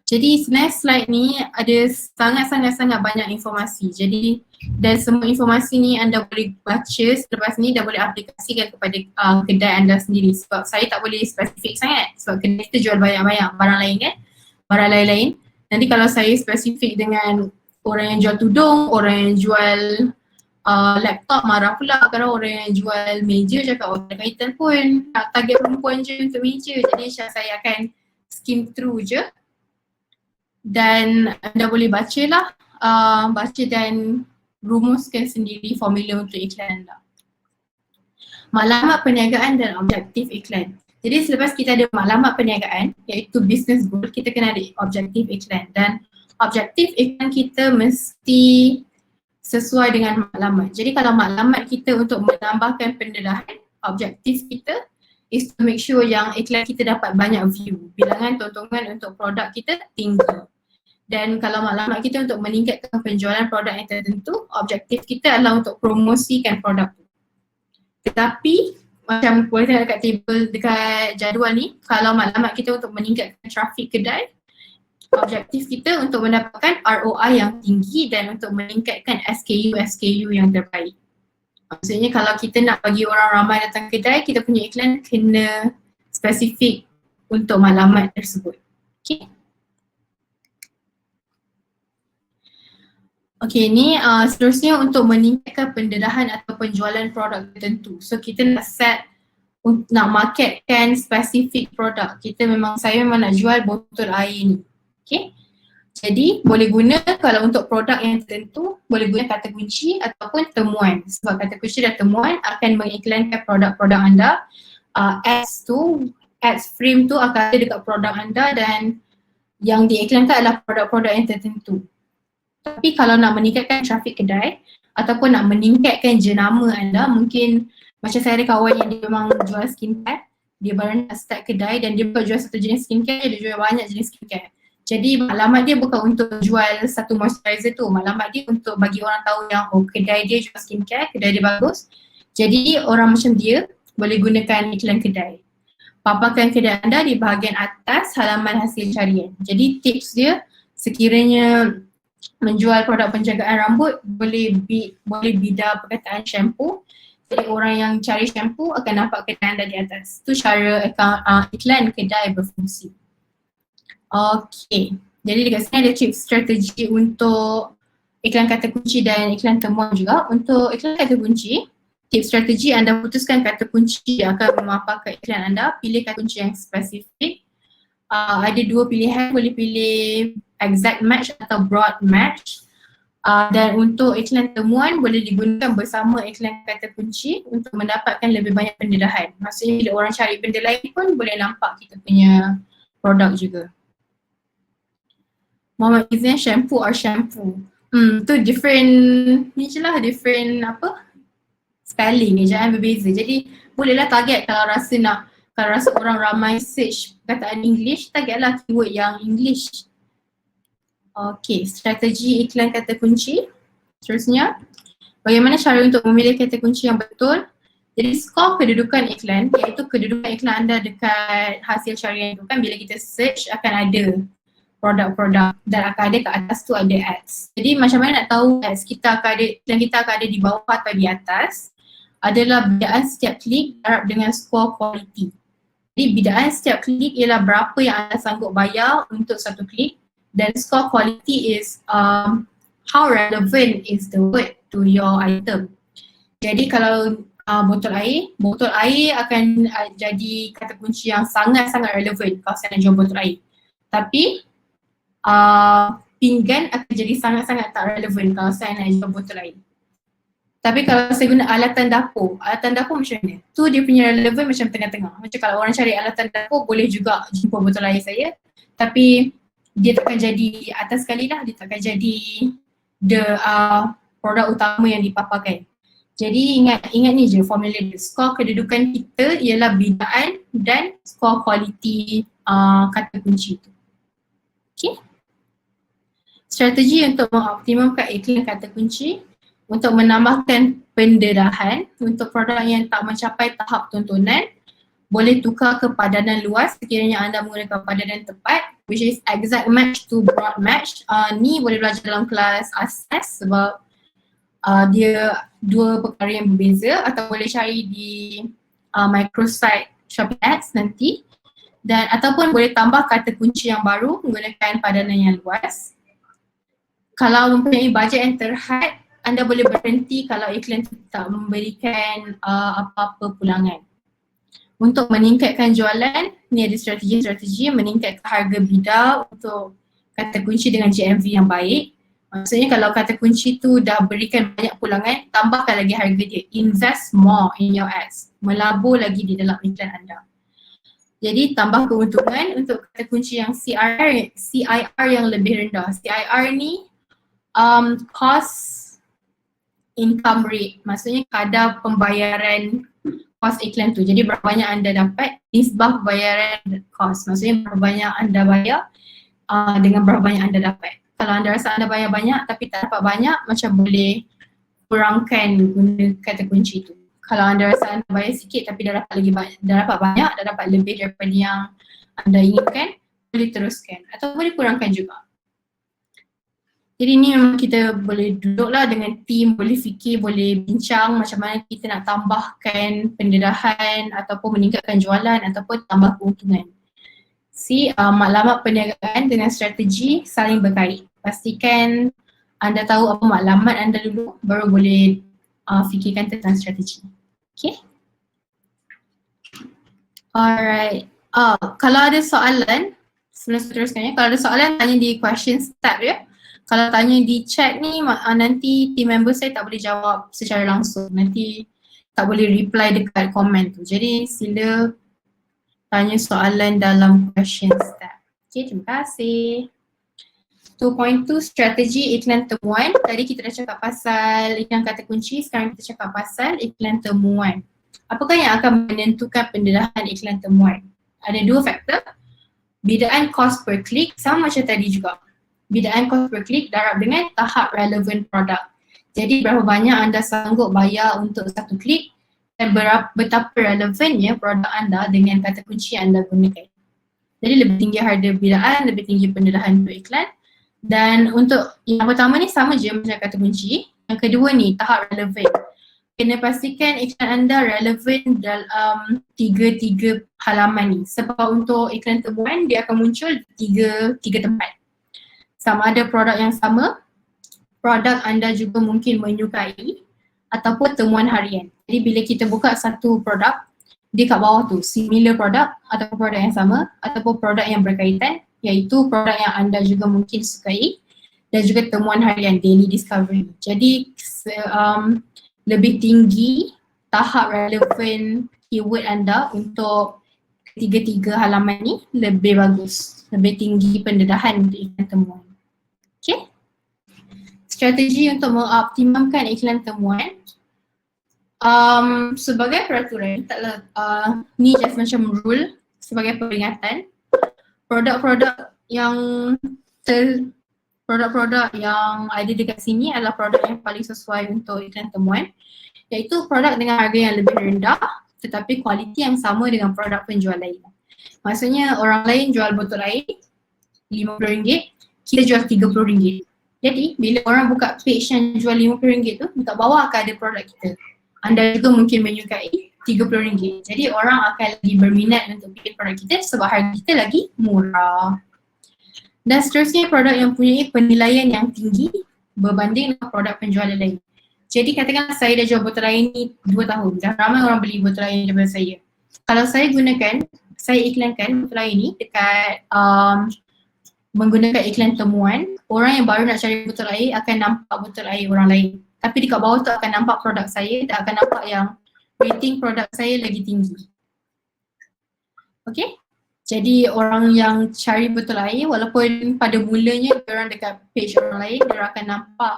Jadi next slide ni ada sangat-sangat banyak informasi. Jadi dan semua informasi ni anda boleh baca selepas ni dan boleh aplikasikan kepada kedai anda sendiri. Sebab saya tak boleh spesifik sangat sebab kedai kita jual banyak-banyak barang lain kan, barang lain-lain. Nanti kalau saya spesifik dengan orang yang jual tudung, orang yang jual laptop marah pula kalau orang yang jual meja cakap oh tak kaitan pun, nak target perempuan je untuk meja. Jadi saya akan skim through je dan anda boleh bacalah, baca dan rumuskan sendiri formula untuk iklan anda. Maklumat perniagaan dan objektif iklan. Jadi selepas kita ada maklumat perniagaan iaitu business goal, kita kena ada objektif iklan dan objektif iklan kita mesti sesuai dengan maklumat. Jadi kalau maklumat kita untuk menambahkan pendedahan, objektif kita is to make sure yang iklan kita dapat banyak view, bilangan tontonan untuk produk kita tinggi. Dan kalau maklumat kita untuk meningkatkan penjualan produk yang tertentu, objektif kita adalah untuk promosikan produk tu. Tetapi macam boleh tengok dekat table, dekat jadual ni, kalau maklumat kita untuk meningkatkan trafik kedai, objektif kita untuk mendapatkan ROI yang tinggi dan untuk meningkatkan SKU yang terbaik. Maksudnya kalau kita nak bagi orang ramai datang kedai, kita punya iklan kena spesifik untuk maklumat tersebut. Okay. Okay, ni seterusnya untuk meningkatkan pendedahan atau penjualan produk tertentu. So kita nak set, nak marketkan spesifik produk. Saya memang nak jual botol air ni. Okay. Jadi boleh guna kalau untuk produk yang tertentu, boleh guna kata kunci ataupun temuan. Sebab kata kunci dan temuan akan mengiklankan produk-produk anda. Ads frame tu akan ada dekat produk anda dan yang diiklankan adalah produk-produk yang tertentu. Tapi kalau nak meningkatkan trafik kedai ataupun nak meningkatkan jenama anda, mungkin macam saya ada kawan yang dia memang jual skincare, dia baru nak start kedai dan dia bukan jual satu jenis skincare, dia jual banyak jenis skincare. Jadi maklumat dia bukan untuk jual satu moisturizer tu, maklumat dia untuk bagi orang tahu yang oh kedai dia jual skincare, kedai dia bagus. Jadi orang macam dia boleh gunakan iklan kedai. Paparkan kedai anda di bahagian atas halaman hasil carian. Jadi tips dia sekiranya menjual produk penjagaan rambut boleh bidar perkataan shampoo. Jadi orang yang cari shampoo akan nampak kedai anda di atas. Itu cara iklan kedai berfungsi. Okay, jadi dekat sini ada tips strategi untuk iklan kata kunci dan iklan temuan juga. Untuk iklan kata kunci, tips strategi anda putuskan kata kunci yang akan memaparkan iklan anda. Pilih kata kunci yang spesifik. Ada dua pilihan, boleh pilih exact match atau broad match. Dan untuk iklan temuan boleh digunakan bersama iklan kata kunci untuk mendapatkan lebih banyak pendedahan. Maksudnya bila orang cari benda lain pun boleh nampak kita punya produk juga. Muhammad Izan, shampoo or shampoo? Tu different, ni je lah different spelling ni, jangan berbeza. Jadi bolehlah target kalau rasa orang ramai search perkataan English, targetlah keyword yang English. Okay, strategi iklan kata kunci. Seterusnya, bagaimana cara untuk memilih kata kunci yang betul? Jadi skor kedudukan iklan, iaitu kedudukan iklan anda dekat hasil carian itu kan, bila kita search akan ada produk-produk dan akan ada kat atas tu ada ads. Jadi macam mana nak tahu ads kita akan ada, iklan kita akan ada di bawah atau di atas? Adalah bidaan setiap klik darab dengan skor quality. Jadi bidaan setiap klik ialah berapa yang anda sanggup bayar untuk satu klik, dan score quality is how relevant is the word to your item. Jadi kalau botol air akan jadi kata kunci yang sangat-sangat relevan kalau saya nak jual botol air. Tapi pinggan akan jadi sangat-sangat tak relevan kalau saya nak jual botol air. Tapi kalau saya guna alatan dapur macam mana? Tu dia punya relevan macam tengah-tengah. Macam kalau orang cari alatan dapur boleh juga jumpa botol air saya, tapi dia takkan jadi atas sekali lah, dia takkan jadi produk utama yang dipaparkan. Jadi ingat ni je formula dia. Skor kedudukan kita ialah bidaan dan skor kualiti kata kunci tu. Okay. Strategi untuk mengoptimumkan iklan kata kunci, untuk menambahkan pendedahan untuk produk yang tak mencapai tahap tontonan, boleh tukar ke padanan luas sekiranya anda menggunakan padanan tepat. which is exact match to broad match. Ni boleh belajar dalam kelas asas sebab dia dua perkara yang berbeza, atau boleh cari di microsite Shopee Ads nanti, dan ataupun boleh tambah kata kunci yang baru menggunakan padanan yang luas. Kalau mempunyai bajet yang terhad, anda boleh berhenti kalau iklan tak memberikan apa-apa pulangan. Untuk meningkatkan jualan, ni ada strategi-strategi meningkatkan harga bidar untuk kata kunci dengan GMV yang baik. Maksudnya kalau kata kunci tu dah berikan banyak pulangan, tambahkan lagi harga dia. Invest more in your ads. Melabur lagi di dalam iklan anda. Jadi tambah keuntungan untuk kata kunci yang CIR yang lebih rendah. CIR ni cost income rate, maksudnya kadar pembayaran kos iklan tu. Jadi berapa banyak anda dapat, nisbah pembayaran kos, maksudnya berapa banyak anda bayar dengan berapa banyak anda dapat. Kalau anda rasa anda bayar banyak tapi tak dapat banyak, macam boleh kurangkan guna kata kunci tu. Kalau anda rasa anda bayar sikit tapi dah dapat lagi banyak, dah dapat lebih daripada yang anda inginkan, boleh teruskan atau boleh kurangkan juga. Jadi ni memang kita boleh duduklah dengan tim, boleh fikir, boleh bincang macam mana kita nak tambahkan pendedahan ataupun meningkatkan jualan ataupun tambah keuntungan. Maklumat perniagaan dengan strategi saling berkait. Pastikan anda tahu apa maklumat anda dulu, baru boleh fikirkan tentang strategi. Okay? Alright. Kalau ada soalan, sebelum saya teruskan kalau ada soalan tanya di questions tab ya. Kalau tanya di chat ni, nanti team member saya tak boleh jawab secara langsung. Nanti tak boleh reply dekat komen tu. Jadi sila tanya soalan dalam questions tab. Okay, terima kasih. 2.2 strategi iklan temuan. Tadi kita dah cakap pasal iklan kata kunci, sekarang kita cakap pasal iklan temuan. Apakah yang akan menentukan pendedahan iklan temuan? Ada dua faktor. Bidaan cost per click, sama macam tadi juga. Bidaan cost per click darab dengan tahap relevant produk. Jadi berapa banyak anda sanggup bayar untuk satu klik dan betapa relevannya produk anda dengan kata kunci yang anda gunakan. Jadi lebih tinggi harga bidaan, lebih tinggi pendedahan untuk iklan. Dan untuk yang pertama ni sama je macam kata kunci. Yang kedua ni tahap relevan. Kena pastikan iklan anda relevan dalam tiga halaman ni. Sebab untuk iklan temuan dia akan muncul tiga tempat. Sama ada produk yang sama, produk anda juga mungkin menyukai ataupun temuan harian. Jadi bila kita buka satu produk, dia kat bawah tu similar produk ataupun produk yang sama ataupun produk yang berkaitan, iaitu produk yang anda juga mungkin sukai dan juga temuan harian, daily discovery. Jadi lebih tinggi tahap relevan keyword anda untuk tiga halaman ni lebih bagus, lebih tinggi pendedahan untuk iklan temuan. Okay. Strategi untuk mengoptimumkan iklan temuan. Sebagai peraturan, taklah ni just macam rule sebagai peringatan. Produk-produk yang ada dekat sini adalah produk yang paling sesuai untuk iklan temuan, iaitu produk dengan harga yang lebih rendah tetapi kualiti yang sama dengan produk penjual lain. Maksudnya orang lain jual botol air RM50, kita jual RM30. Jadi bila orang buka page yang jual RM50 tu, dekat bawah akan ada produk kita. Anda juga mungkin menyukai RM30. Jadi orang akan lagi berminat untuk pilih produk kita sebab harga kita lagi murah. Dan seterusnya produk yang punya penilaian yang tinggi berbanding dengan produk penjual lain. Jadi katakan saya dah jual botol air ni 2 tahun, dah ramai orang beli botol air daripada saya. Kalau saya iklankan botol air ni dekat menggunakan iklan temuan, orang yang baru nak cari botol air akan nampak botol air orang lain. Tapi dekat bawah tu akan nampak produk saya dan akan nampak yang rating produk saya lagi tinggi. Okay? Jadi orang yang cari botol air, walaupun pada mulanya diorang dekat page orang lain, diorang akan nampak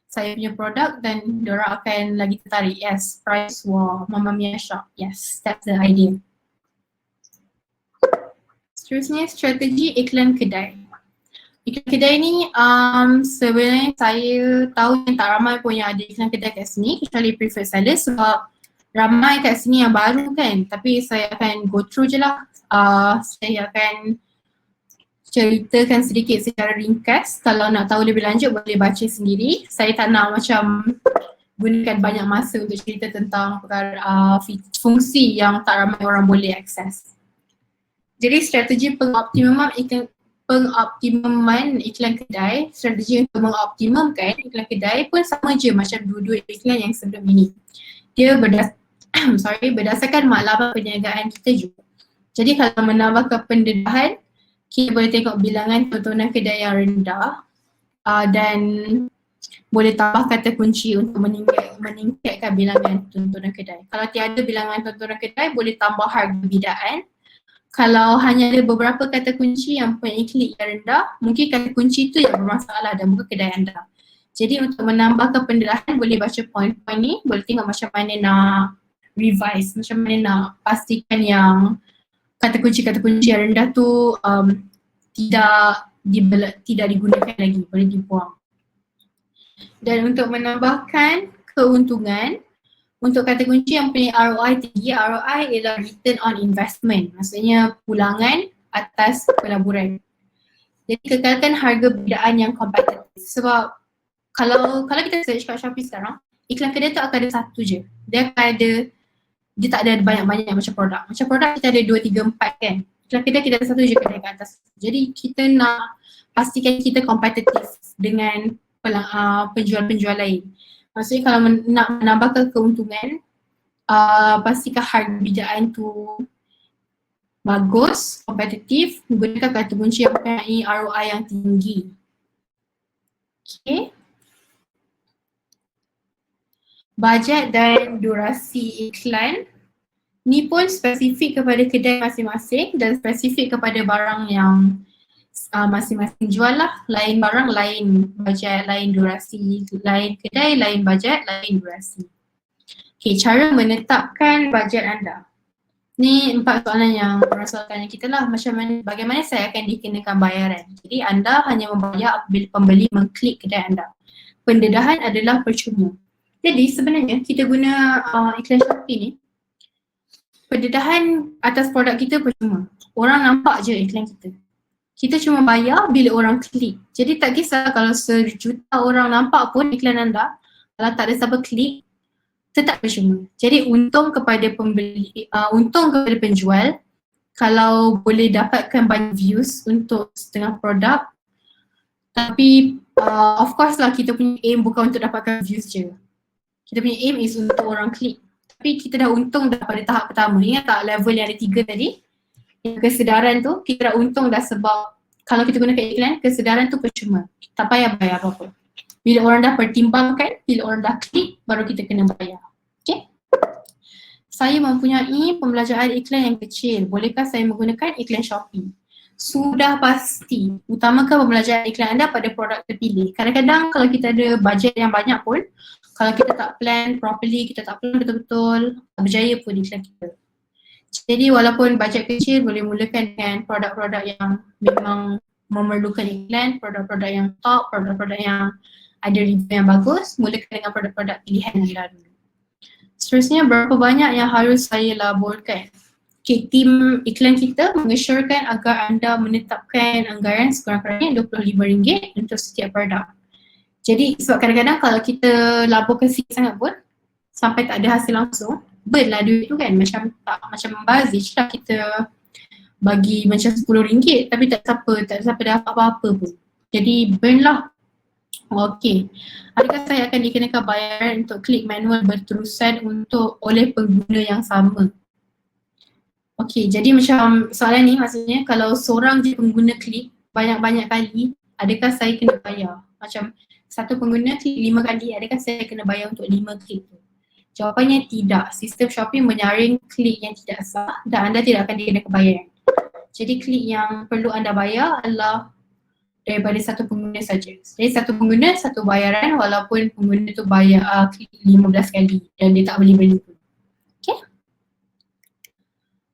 saya punya produk dan diorang akan lagi tertarik. Yes, price war, Mamma Mia shop. Yes, that's the idea. Seterusnya strategi iklan kedai. Iklan kedai ni sebenarnya saya tahu yang tak ramai pun yang ada iklan kedai kat sini kecuali preferred seller sebab ramai kat sini yang baru kan, tapi saya akan go through je lah. Saya akan ceritakan sedikit secara ringkas. Kalau nak tahu lebih lanjut boleh baca sendiri. Saya tak nak macam gunakan banyak masa untuk cerita tentang perkara fungsi yang tak ramai orang boleh akses. Jadi strategi pengoptimuman iklan kedai, strategi untuk mengoptimumkan iklan kedai pun sama je macam dua-dua iklan yang sebelum ini. Dia berdasarkan matlamat perniagaan kita juga. Jadi kalau menambahkan pendedahan, kita boleh tengok bilangan tontonan kedai yang rendah dan boleh tambah kata kunci untuk meningkatkan bilangan tontonan kedai. Kalau tiada bilangan tontonan kedai, boleh tambah harga bidaan. Kalau hanya ada beberapa kata kunci yang punya klik yang rendah, mungkin kata kunci itu yang bermasalah dan bukan kedai anda. Jadi untuk menambahkan pendedahan boleh baca poin-poin ni, boleh tengok macam mana nak revise, macam mana nak pastikan yang kata kunci yang rendah tu tidak digunakan lagi, boleh dibuang. Dan untuk menambahkan keuntungan, untuk kata kunci yang punya ROI tinggi, ROI ialah return on investment, maksudnya pulangan atas pelaburan. Jadi kekalkan harga bidaan yang kompetitif, sebab kalau kita search kat Shopee sekarang, iklan kedai tu akan ada satu je. Dia tak ada banyak-banyak macam produk. Macam produk kita ada 2, 3, 4 kan. Iklan kedai kita ada satu je kedai kat atas. Jadi kita nak pastikan kita kompetitif dengan penjual-penjual lain. Maksudnya kalau nak menambahkan keuntungan, pastikan harga bidaan tu bagus, kompetitif, gunakan kata kunci yang mempunyai ROI yang tinggi. Okay. Bajet dan durasi iklan. Ni pun spesifik kepada kedai masing-masing dan spesifik kepada barang yang masing-masing jual lah. Lain barang, lain bajet, lain durasi, lain kedai, lain bajet, lain durasi. Okay, cara menetapkan bajet anda. Ni 4 soalan yang orang selalu tanya kita lah, bagaimana saya akan dikenakan bayaran. Jadi anda hanya membayar apabila pembeli mengklik kedai anda. Pendedahan adalah percuma. Jadi sebenarnya kita guna iklan Shopee ni, pendedahan atas produk kita percuma. Orang nampak je iklan kita. Kita cuma bayar bila orang klik. Jadi tak kisah kalau 1 juta orang nampak pun iklan anda, kalau tak ada siapa klik, tetap percuma. Jadi untung kepada penjual kalau boleh dapatkan banyak views untuk setengah produk. Tapi of course lah kita punya aim bukan untuk dapatkan views je. Kita punya aim is untuk orang klik. Tapi kita dah untung dah pada tahap pertama. Ingat tak level yang ada 3 tadi? Yang kesedaran tu kita dah untung dah, sebab kalau kita gunakan iklan, kesedaran tu percuma. Tak payah bayar apa-apa. Bila orang dah pertimbangkan, bila orang dah klik, baru kita kena bayar. Okay? Saya mempunyai pembelajaran iklan yang kecil. Bolehkah saya menggunakan iklan Shopee? Sudah pasti. Utamakan pembelajaran iklan anda pada produk terpilih. Kadang-kadang kalau kita ada bajet yang banyak pun, kalau kita tak plan properly, kita tak plan betul-betul, tak berjaya pun iklan kita. Jadi walaupun bajet kecil, boleh mulakan dengan produk-produk yang memang memerlukan iklan, produk-produk yang top, produk-produk yang ada review yang bagus, mulakan dengan produk-produk pilihan anda dulu. Seterusnya, berapa banyak yang harus saya laburkan? Okay, tim iklan kita mengesyorkan agar anda menetapkan anggaran sekurang-kurangnya RM25 untuk setiap produk. Jadi sebab kadang-kadang kalau kita laburkan sikit sangat pun sampai tak ada hasil langsung, burn lah duit tu kan, macam membazir lah kita bagi macam RM10 tapi tak siapa dapat apa-apa pun. Jadi burn lah. Okey. Adakah saya akan dikenakan bayaran untuk klik manual berterusan oleh pengguna yang sama? Okey, jadi macam soalan ni maksudnya kalau seorang je pengguna klik banyak-banyak kali, adakah saya kena bayar? Macam satu pengguna klik 5 kali, adakah saya kena bayar untuk 5 klik tu? Jawapannya tidak. Sistem Shopee menyaring klik yang tidak sah dan anda tidak akan dikenakan bayaran. Jadi klik yang perlu anda bayar adalah daripada satu pengguna saja. Jadi satu pengguna, satu bayaran walaupun pengguna tu bayar klik 15 kali dan dia tak beli-beli pun. Okay?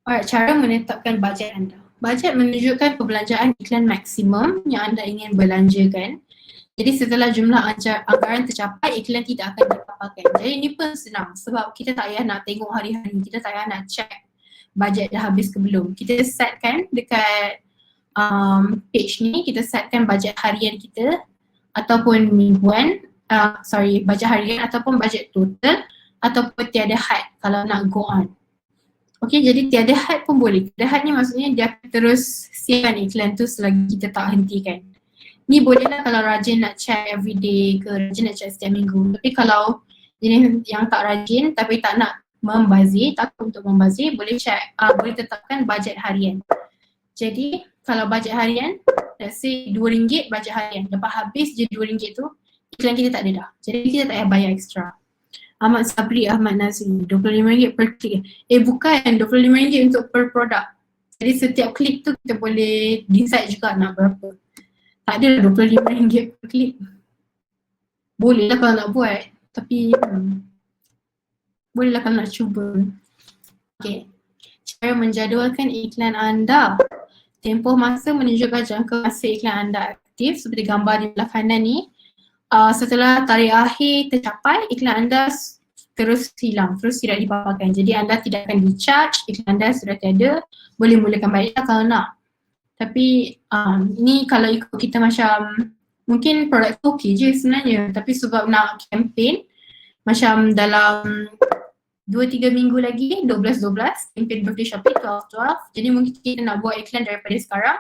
Alright, cara menetapkan bajet anda. Bajet menunjukkan perbelanjaan iklan maksimum yang anda ingin belanjakan. Jadi setelah jumlah anggaran tercapai, iklan tidak akan dipaparkan. Jadi ini pun senang sebab kita tak payah nak tengok hari-hari, kita tak payah nak check bajet dah habis ke belum. Kita setkan dekat page ni kita setkan bajet harian kita ataupun mingguan, bajet harian ataupun bajet total ataupun tiada had kalau nak go on. Okay, jadi tiada had pun boleh. Tiada had ni maksudnya dia akan terus siapkan iklan tu selagi kita tak hentikan. Ni bolehlah kalau rajin nak check everyday ke rajin nak check setiap minggu. Tapi kalau jenis yang tak rajin tapi tak nak membazir, takut untuk membazir, boleh check, boleh tetapkan bajet harian. Jadi kalau bajet harian, let's say RM2 bajet harian. Lepas habis je RM2 tu, iklan kita tak ada dah. Jadi kita tak payah bayar extra. Ahmad Sabri, Ahmad Nazri, RM25 per klik. Bukan, RM25 untuk per produk. Jadi setiap klik tu kita boleh decide juga nak berapa. Tak ada RM25 per klik. Boleh lah kalau nak buat. Tapi boleh lah kalau nak cuba. Okay. Cara menjadualkan iklan anda. Tempoh masa menunjukkan jangka masa iklan anda aktif seperti gambar di belah kanan ni. Setelah tarikh akhir tercapai, iklan anda terus hilang, terus tidak dipaparkan. Jadi anda tidak akan di-charge, iklan anda sudah tiada, boleh mulakan balik lah kalau nak. Tapi ni kalau ikut kita macam, mungkin produk tu okey je sebenarnya, tapi sebab nak campaign, macam dalam 2-3 minggu lagi, 12-12, campaign birthday Shopee 12-12. Jadi mungkin kita nak buat iklan daripada sekarang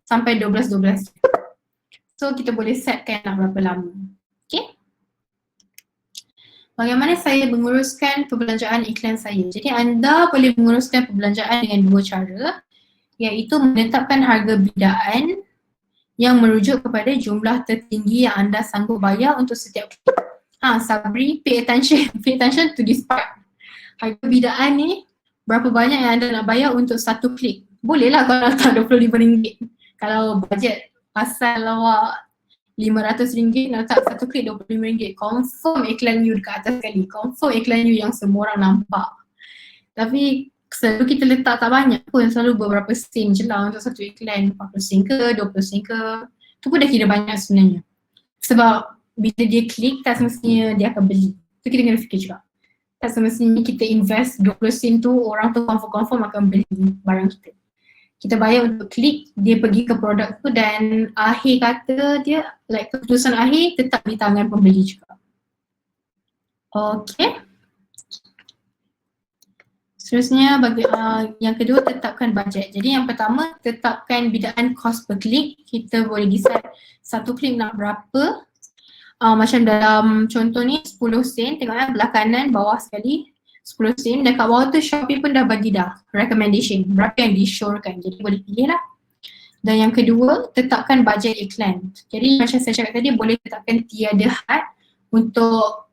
sampai 12-12. So kita boleh setkan nak berapa lama. Okay. Bagaimana saya menguruskan perbelanjaan iklan saya? Jadi anda boleh menguruskan perbelanjaan dengan dua cara, iaitu menetapkan harga bidaan yang merujuk kepada jumlah tertinggi yang anda sanggup bayar untuk setiap klik. Sabri, pay attention to this part. Harga bidaan ni berapa banyak yang anda nak bayar untuk satu klik. Boleh lah kalau letak RM25. Kalau bajet pasal awak RM500 nak letak satu klik RM25. Confirm iklan you dekat atas sekali. Confirm iklan you yang semua orang nampak. Tapi selalu kita letak tak banyak pun, selalu beberapa sen je lah untuk satu iklan. 40 sen ke, 20 sen ke. Tu pun dah kira banyak sebenarnya. Sebab bila dia klik tak semestinya dia akan beli. Tu kita kena fikir juga. Tak semestinya kita invest 20 sen tu orang tu confirm akan beli barang kita. Kita bayar untuk klik, dia pergi ke produk tu dan akhir kata dia, like keputusan akhir tetap di tangan pembeli juga. Okay. Seterusnya yang kedua, tetapkan bajet. Jadi yang pertama, tetapkan bidaan cost per klik. Kita boleh decide satu klik nak berapa. Macam dalam contoh ni 10 sen, tengok belah kanan bawah sekali 10 sen, dan kat bawah tu Shopee pun dah bagi dah recommendation berapa yang di-shorekan, jadi boleh pilih lah. Dan yang kedua, tetapkan bajet iklan. Jadi macam saya cakap tadi, boleh tetapkan tiada had untuk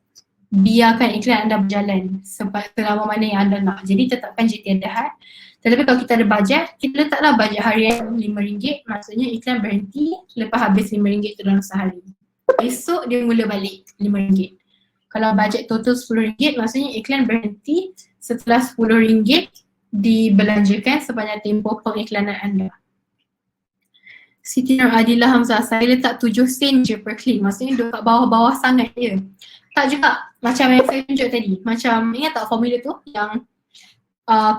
biarkan iklan anda berjalan selama mana yang anda nak. Jadi tetapkan je tiada had. Tetapi kalau kita ada bajet, kita letaklah bajet harian RM5, maksudnya iklan berhenti lepas habis RM5 tu dalam sehari. Esok dia mula balik RM5. Kalau bajet total RM10, maksudnya iklan berhenti setelah RM10 dibelanjakan sepanjang tempoh pengiklanan anda. Siti Nur Adilah Hamzah, saya letak 7 sen je per klik, maksudnya duduk kat bawah-bawah sangat je. Tak juga, macam yang saya tunjuk tadi. Macam ingat tak formula tu yang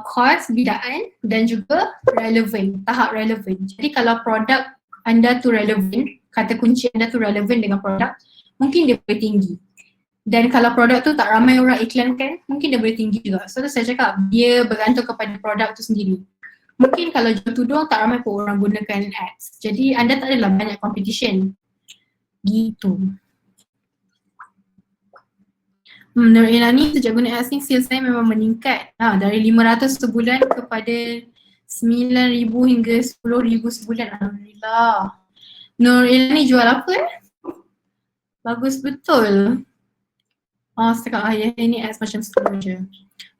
cost, bidaan dan juga relevant, tahap relevant. Jadi kalau produk anda tu relevant, kata kunci anda tu relevant dengan produk, mungkin dia boleh tinggi. Dan kalau produk tu tak ramai orang iklankan, mungkin dia boleh tinggi juga. So saya cakap dia bergantung kepada produk tu sendiri. Mungkin kalau jual tudung tak ramai pun orang gunakan ads. Jadi anda tak adalah banyak competition. Gitu. Menurut Ilani, sejak guna ads ni sales saya memang meningkat. Dari 500 sebulan kepada 9,000 hingga 10,000 sebulan. Alhamdulillah. Nur Ilani jual apa Bagus betul. Setakat ayah ini ads macam sebelum je.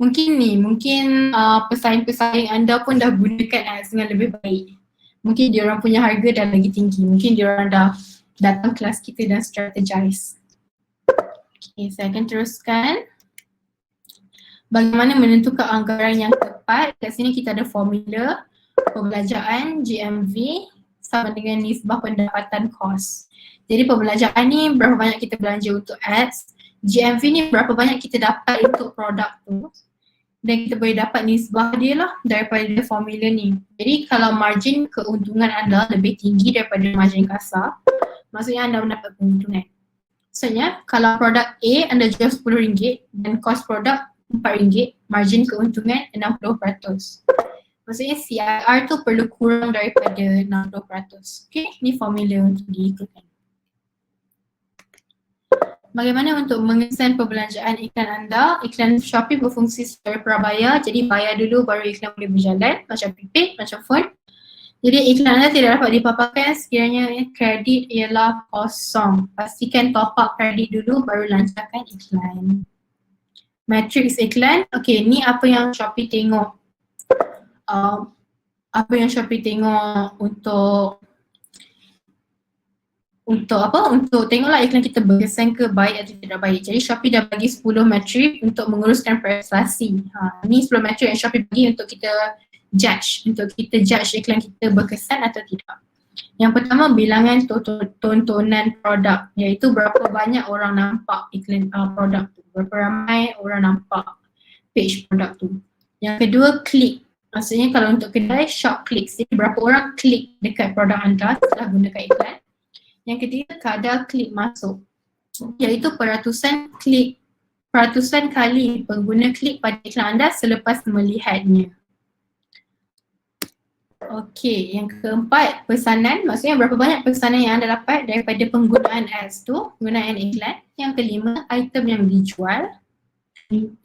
Mungkin pesaing-pesaing anda pun dah gunakan ads dengan lebih baik. Mungkin diorang punya harga dah lagi tinggi. Mungkin diorang dah datang kelas kita dan strategize. Okay, saya akan teruskan. Bagaimana menentukan anggaran yang tepat. Kat sini kita ada formula perbelanjaan GMV sama dengan nisbah pendapatan kos. Jadi perbelanjaan ni berapa banyak kita belanja untuk ads, GMV ni berapa banyak kita dapat untuk produk tu, dan kita boleh dapat nisbah dia lah daripada formula ni. Jadi kalau margin keuntungan anda lebih tinggi daripada margin kasar, maksudnya anda mendapat keuntungan. Maksudnya kalau produk A anda jual RM10 dan kos produk RM4, margin keuntungan 60%. Maksudnya CIR tu perlu kurang daripada 60%. Okay, ni formula untuk diikutkan. Bagaimana untuk mengesan perbelanjaan iklan anda? Iklan Shopee berfungsi sebagai prabayar, jadi bayar dulu baru iklan boleh berjalan, macam prepaid, macam phone. Jadi iklan anda tidak dapat dipaparkan sekiranya kredit ialah kosong. Pastikan top up kredit dulu baru lancarkan iklan. Matrix iklan, okay, ni apa yang Shopee tengok. Apa yang Shopee tengok untuk apa? Untuk tengoklah iklan kita berkesan ke baik atau tidak baik. Jadi Shopee dah bagi 10 metrik untuk menguruskan prestasi. Ni 10 metrik yang Shopee bagi untuk kita judge iklan kita berkesan atau tidak. Yang pertama, bilangan tontonan produk, iaitu berapa banyak orang nampak iklan produk tu, berapa ramai orang nampak page produk tu. Yang kedua, klik. Maksudnya kalau untuk kedai, short clicks. Jadi berapa orang klik dekat produk anda setelah gunakan iklan. Yang ketiga, kadar klik masuk, iaitu peratusan kali pengguna klik pada iklan anda selepas melihatnya. Okey, yang keempat, pesanan. Maksudnya berapa banyak pesanan yang anda dapat daripada penggunaan ads tu, penggunaan iklan. Yang kelima, item yang dijual,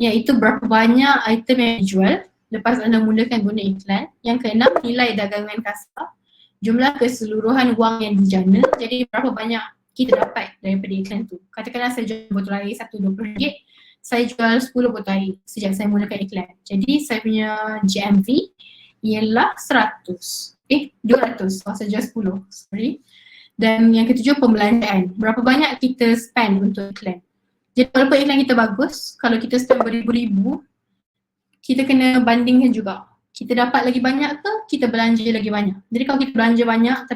iaitu berapa banyak item yang dijual lepas anda mulakan guna iklan. Yang keenam, nilai dagangan kasar, jumlah keseluruhan wang yang dijana, jadi berapa banyak kita dapat daripada iklan tu. Katakanlah saya jual botol air satu RM20, saya jual 10 botol air sejak saya mulakan iklan. Jadi saya punya GMV ialah 200. Saya jual 10, sorry. Dan yang ketujuh, pembelanjaan. Berapa banyak kita spend untuk iklan. Jadi walaupun iklan kita bagus, kalau kita spend beribu-ribu, kita kena bandingkan juga. Kita dapat lagi banyak ke kita belanja lagi banyak. Jadi kalau kita belanja banyak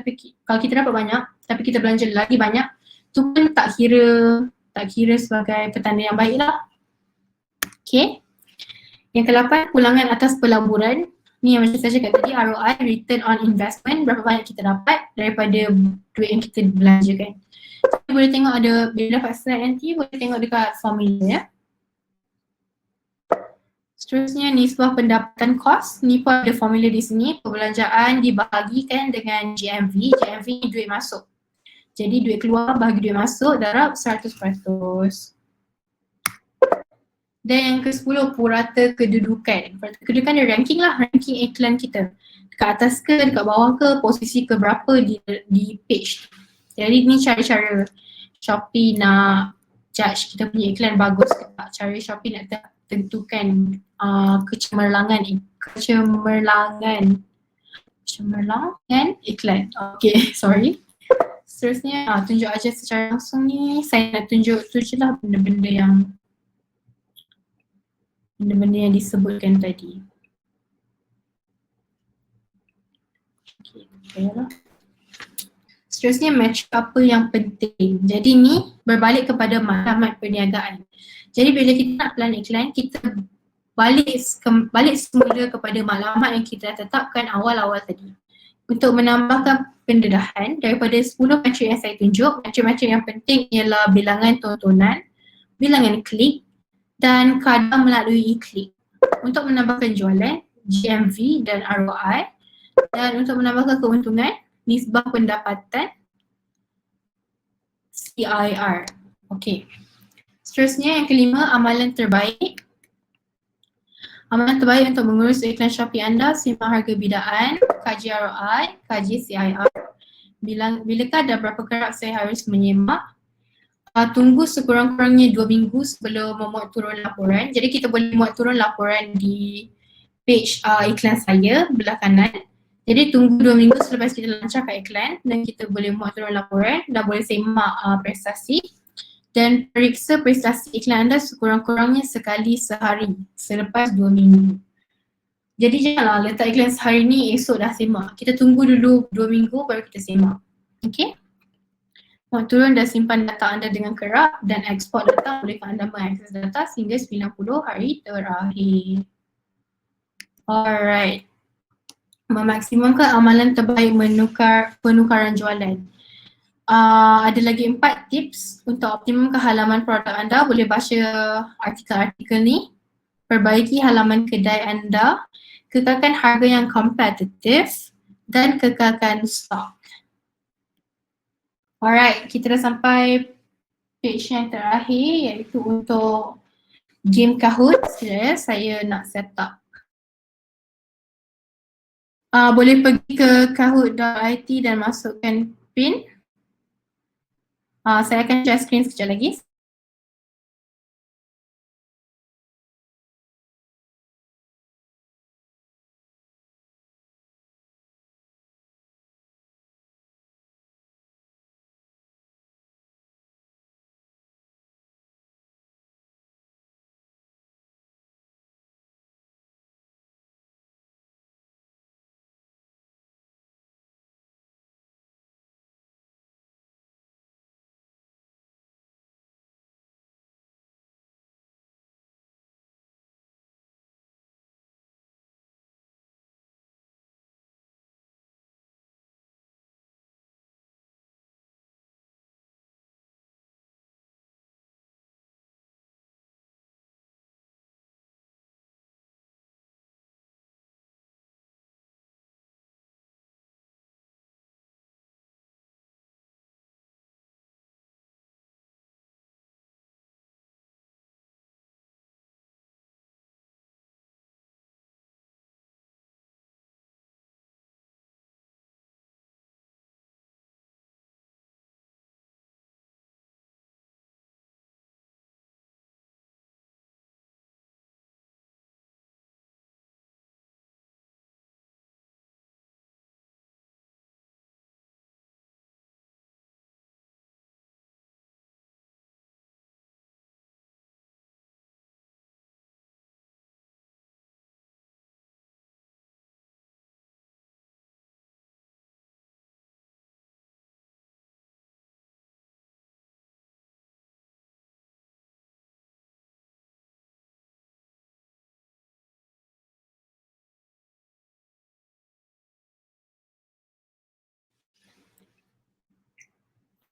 kalau kita dapat banyak tapi kita belanja lagi banyak, tu pun tak kira sebagai petanda yang baik lah. Okay. Yang ke-8, pulangan atas pelaburan. Ni yang macam saya cakap tadi, ROI, return on investment, berapa banyak kita dapat daripada duit yang kita belanjakan. Jadi boleh tengok bila dapat slide nanti boleh tengok dekat formula ya. Seterusnya, nisbah pendapatan kos. Ni pun ada formula di sini. Perbelanjaan dibahagikan dengan GMV. GMV ni duit masuk. Jadi duit keluar bahagi duit masuk darab 100%. Dan yang ke-10, purata kedudukan. Purata kedudukan dia ranking lah, ranking iklan kita. Dekat atas ke, dekat bawah ke, posisi ke berapa di page. Jadi ni cara-cara Shopee nak judge kita punya iklan bagus ke tak. Cara Shopee nak tentukan kecemerlangan iklan. Okay, sorry. Seterusnya, tunjuk aja secara langsung ni. Saya nak tunjuk tu je lah benda-benda yang disebutkan tadi. Okay, lah. Seterusnya, match apa yang penting. Jadi ni berbalik kepada matlamat perniagaan. Jadi bila kita nak plan iklan, kita balik semula kepada maklumat yang kita tetapkan awal-awal tadi. Untuk menambahkan pendedahan, daripada 10 matrik yang saya tunjuk, matrik-matrik yang penting ialah bilangan tontonan, bilangan klik dan kadar melalui klik. Untuk menambahkan jualan, GMV dan ROI, dan untuk menambahkan keuntungan, nisbah pendapatan, CIR. Okay. Seterusnya yang kelima, amalan terbaik. Amalan terbaik untuk mengurus iklan Shopee anda, simak harga bidaan, kaji ROI, kaji CIR. Bilakah dan berapa kerap saya harus menyemak? Tunggu sekurang-kurangnya 2 minggu sebelum memuat turun laporan. Jadi kita boleh muat turun laporan di page iklan saya belah kanan. Jadi tunggu 2 minggu selepas kita lancarkan iklan dan kita boleh muat turun laporan dan boleh semak prestasi. Dan periksa prestasi iklan anda sekurang-kurangnya sekali sehari selepas 2 minggu. Jadi janganlah letak iklan sehari ni esok dah semak. Kita tunggu dulu 2 minggu baru kita semak. Okay? Muat turun dan simpan data anda dengan kerap dan ekspor data bolehkah anda mengakses data sehingga 90 hari terakhir. Alright. Memaksimumkan amalan terbaik penukaran jualan. Ada lagi 4 tips untuk optimumkan halaman produk anda. Boleh baca artikel-artikel ni. Perbaiki halaman kedai anda, kekalkan harga yang kompetitif dan kekalkan stok. Alright, kita dah sampai page yang terakhir iaitu untuk game Kahoot. Sekejap ya, saya nak set up. Boleh pergi ke kahoot.it dan masukkan pin. Saya akan share screen sekejap lagi.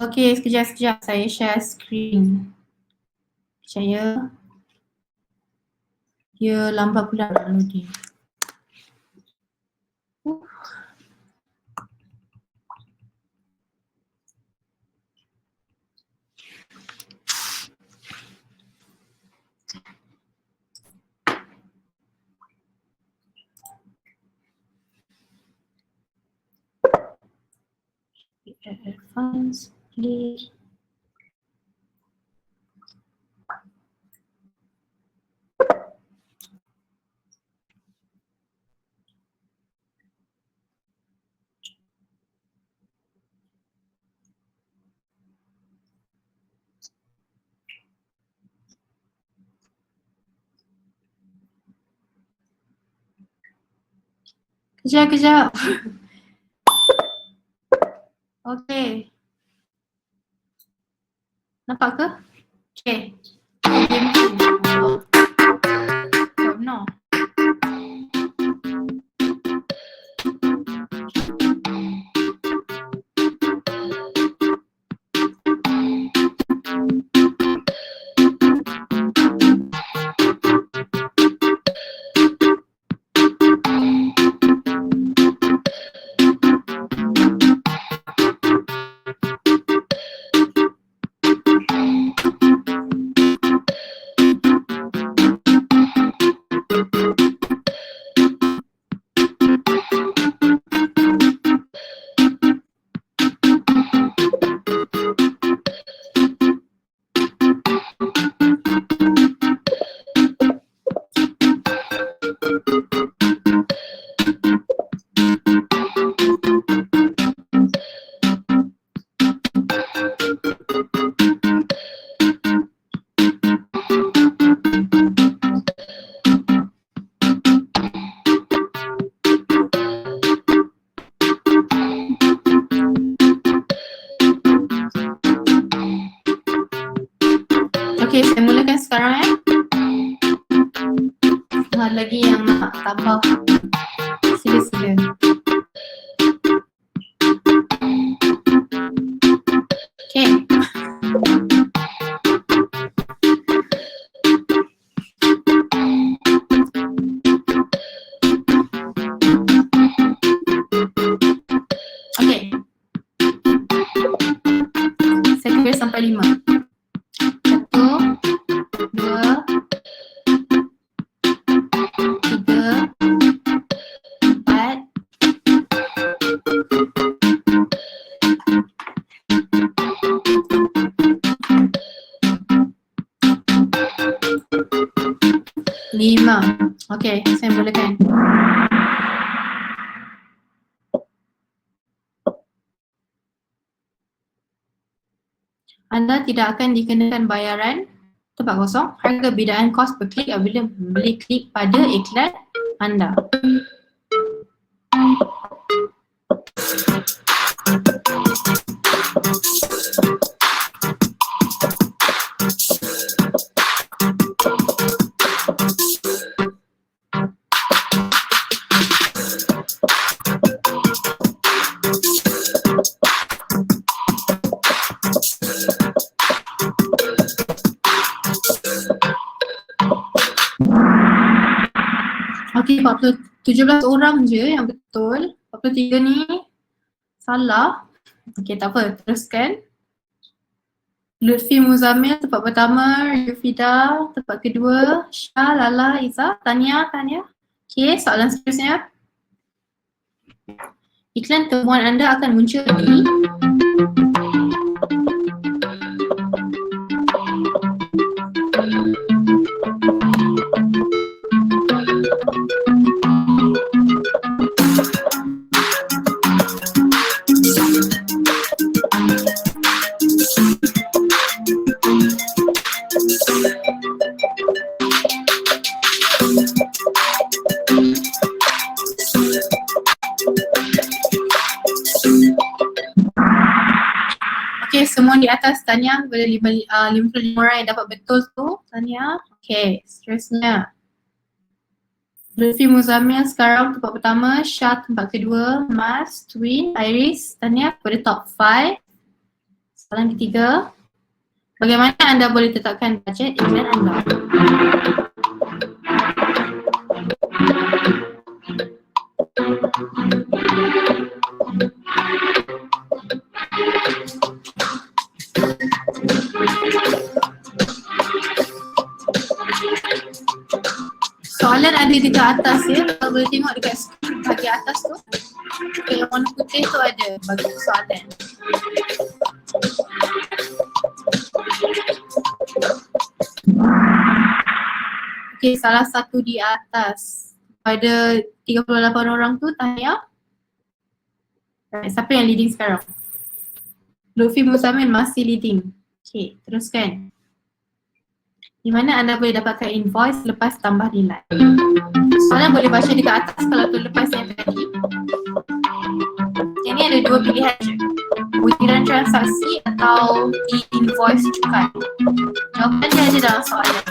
Okey, sekejap. Saya share screen. Sekejap ya. Dia lambat pula nak loading. Advance, play. Kejap. Okey. Nampak ke? Okey. Game tu. No. Ada lagi yang nak tambah? Sila-sila. Okay. Okay. Saya kira sampai 5. 1, 2, 3, 4. Lima. Okay, saya mulakan. Anda tidak akan dikenakan bayaran tempat kosong. Harga bidaan kos per klik apabila membeli klik pada iklan anda. Okey, 17 orang je yang betul. 43 ni salah. Okey, tak apa, teruskan. Lutfi Muzammil tempat pertama, Yufida tempat kedua, Syah, Lala, Izzah, Tania. Okey, soalan seterusnya. Iklan temuan anda akan muncul di okey, semua di atas Tania, boleh 55 orang yang dapat betul tu, Tania. Okey, seterusnya. Lutfi Muzammil sekarang tempat pertama, Syah tempat kedua, Mas, Twin, Iris, Tania pada top 5. Soalan ketiga. Bagaimana anda boleh tetapkan bajet iklan anda? Soalan ada dekat atas ya, kalau boleh tengok dekat skrin bahagian atas tu. Okay, yang warna putih tu ada bagi soalan. Okay, salah satu di atas. Pada 38 orang tu tanya. Right, siapa yang leading sekarang? Lutfi Muzammil masih leading. Okay, teruskan. Di mana anda boleh dapatkan invoice lepas tambah nilai? Soalan boleh baca dekat atas kalau terlepas yang tadi. Yang ni ada dua pilihan je. Butiran transaksi atau e-invoice cukai. Jawapan dia ada dalam soalan.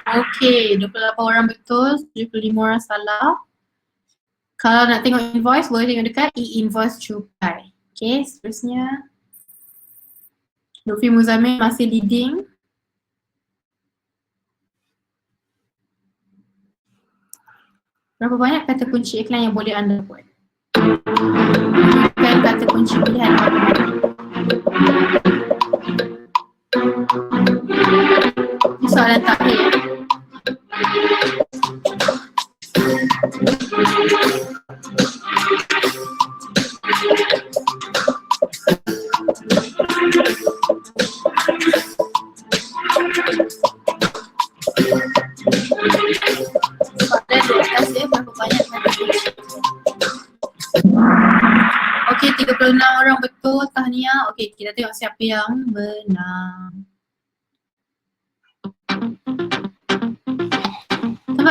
Okey, 28 orang betul, 75 orang salah. Kalau nak tengok invoice, boleh tengok dekat e-invoice cukai. Okey, seterusnya. Lutfi Muzammil masih leading. Berapa banyak kata kunci iklan yang boleh anda buat? Bukan kata kunci pilihan automatik. Ini soalan terakhir ya. Okey, 36 orang betul, tahniah. Okey, kita tengok siapa yang menang.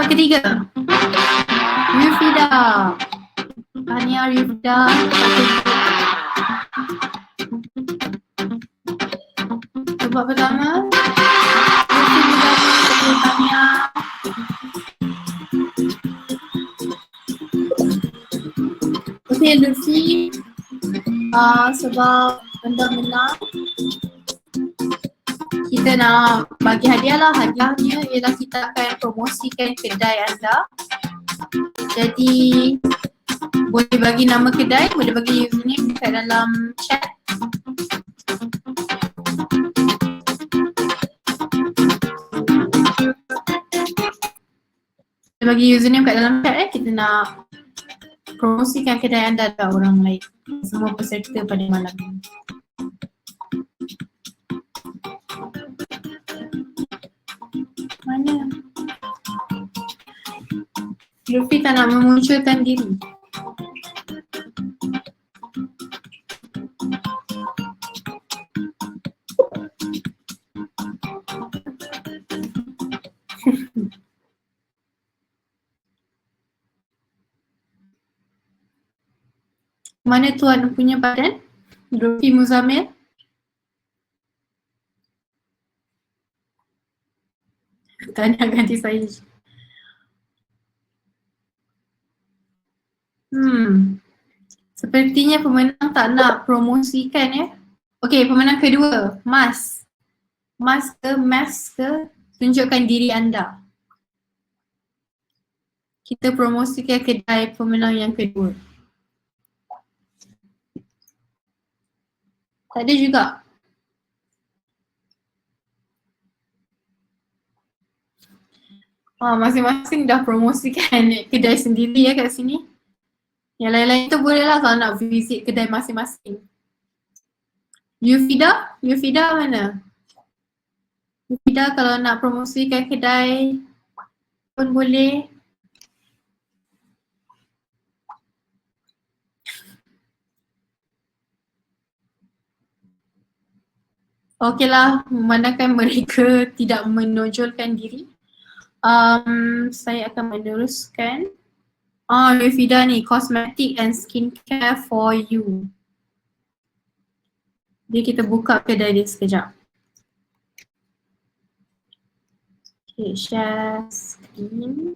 Tempat ketiga, Yufida. Tahniah Yufida. Tempat pertama, Yufida. Tahniah. Okay, Lutfi. Sebab anda menang, kita nak bagi hadiah lah. Hadiahnya ialah kita akan promosikan kedai anda. Jadi boleh bagi nama kedai, boleh bagi username kat dalam chat. Boleh bagi username kat dalam chat kita nak promosikan kedai anda ke orang lain. Semua peserta pada malam ini. Mana? Lutfi tak nak memunculkan diri. Mana tuan punya badan? Lutfi Muzamil? Tak nak ganti saya. Sepertinya pemenang tak nak promosikan ya. Okey, pemenang kedua, Mas. Mas ke Mas ke, tunjukkan diri anda. Kita promosikan kedai pemenang yang kedua. Tak ada juga. Masing-masing dah promosikan kedai sendiri ya kat sini. Yang lain-lain tu boleh lah kalau nak visit kedai masing-masing. Yufida? Yufida mana? Yufida kalau nak promosikan kedai pun boleh. Okeylah, memandangkan mereka tidak menonjolkan diri, saya akan meneruskan. Yufida ni, cosmetic and skincare for you. Jadi kita buka kedai dia sekejap. Okay, share screen.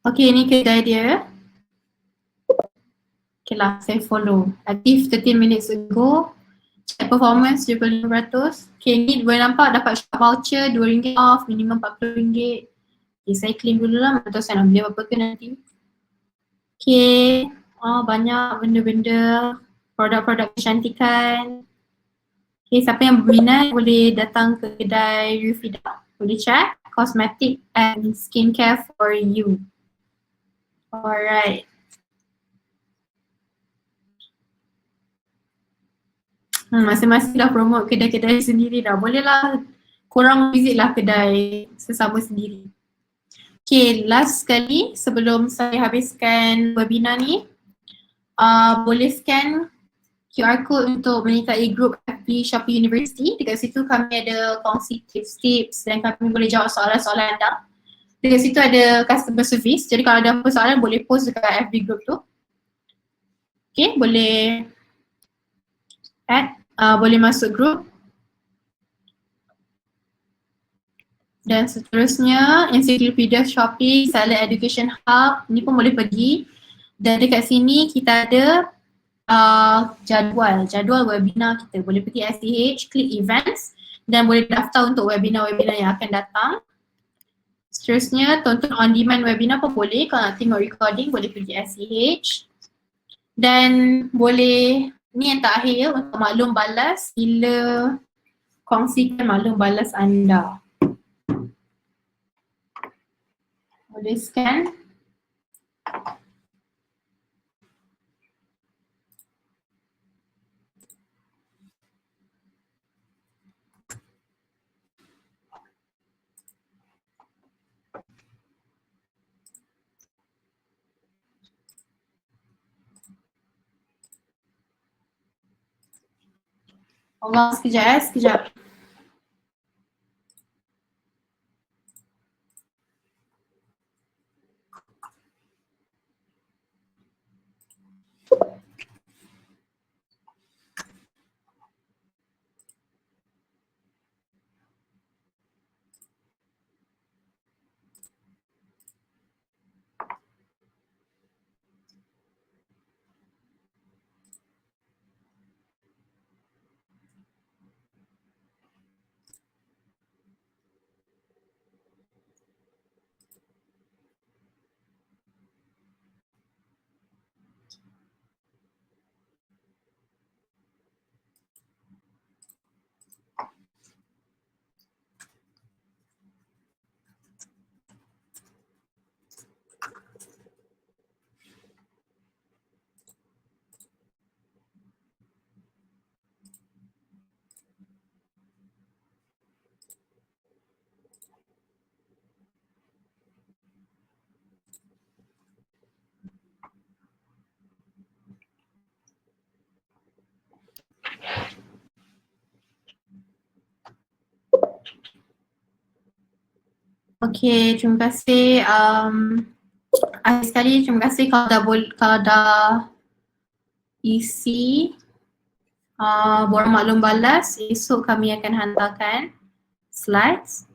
Okay, ni kedai dia. Okay lah, saya follow. Aktif 13 minutes ago. Check performance 75%. Okay, ni boleh nampak dapat shop voucher RM2 off, minimum RM40. Okay, saya claim dulu lah, tak tahu saya nak beli apa ke nanti. Okay, banyak benda-benda, produk-produk kecantikan. Okay, siapa yang berminat boleh datang ke kedai Yufida. Boleh check, cosmetic and skincare for you. Alright. Masing-masing dah promote kedai-kedai sendiri dah. Boleh lah korang visit lah kedai sesama sendiri. Okay, last sekali sebelum saya habiskan webinar ni, boleh scan QR code untuk menyertai grup FB Shopee University. Dekat situ kami ada kongsi tips-tips dan kami boleh jawab soalan-soalan anda. Dekat situ ada customer service, jadi kalau ada apa soalan boleh post dekat FB group tu. Okay, boleh add, boleh masuk group. Dan seterusnya, Encyclopedia Shopee, Salad Education Hub, ni pun boleh pergi. Dan dekat sini kita ada jadual webinar kita. Boleh pergi SCH, klik events dan boleh daftar untuk webinar-webinar yang akan datang. Seterusnya, tonton on demand webinar pun boleh. Kalau nak tengok recording boleh pergi SCH. Dan boleh, ni yang terakhir untuk maklum balas, sila kongsikan maklum balas anda. Boleh scan. Allah, sekejap sekejap. Okay, terima kasih. Akhir sekali terima kasih kalau dah isi borang maklum balas. Esok kami akan hantarkan slides.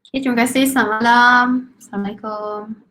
Okay, terima kasih. Selamat malam. Assalamualaikum.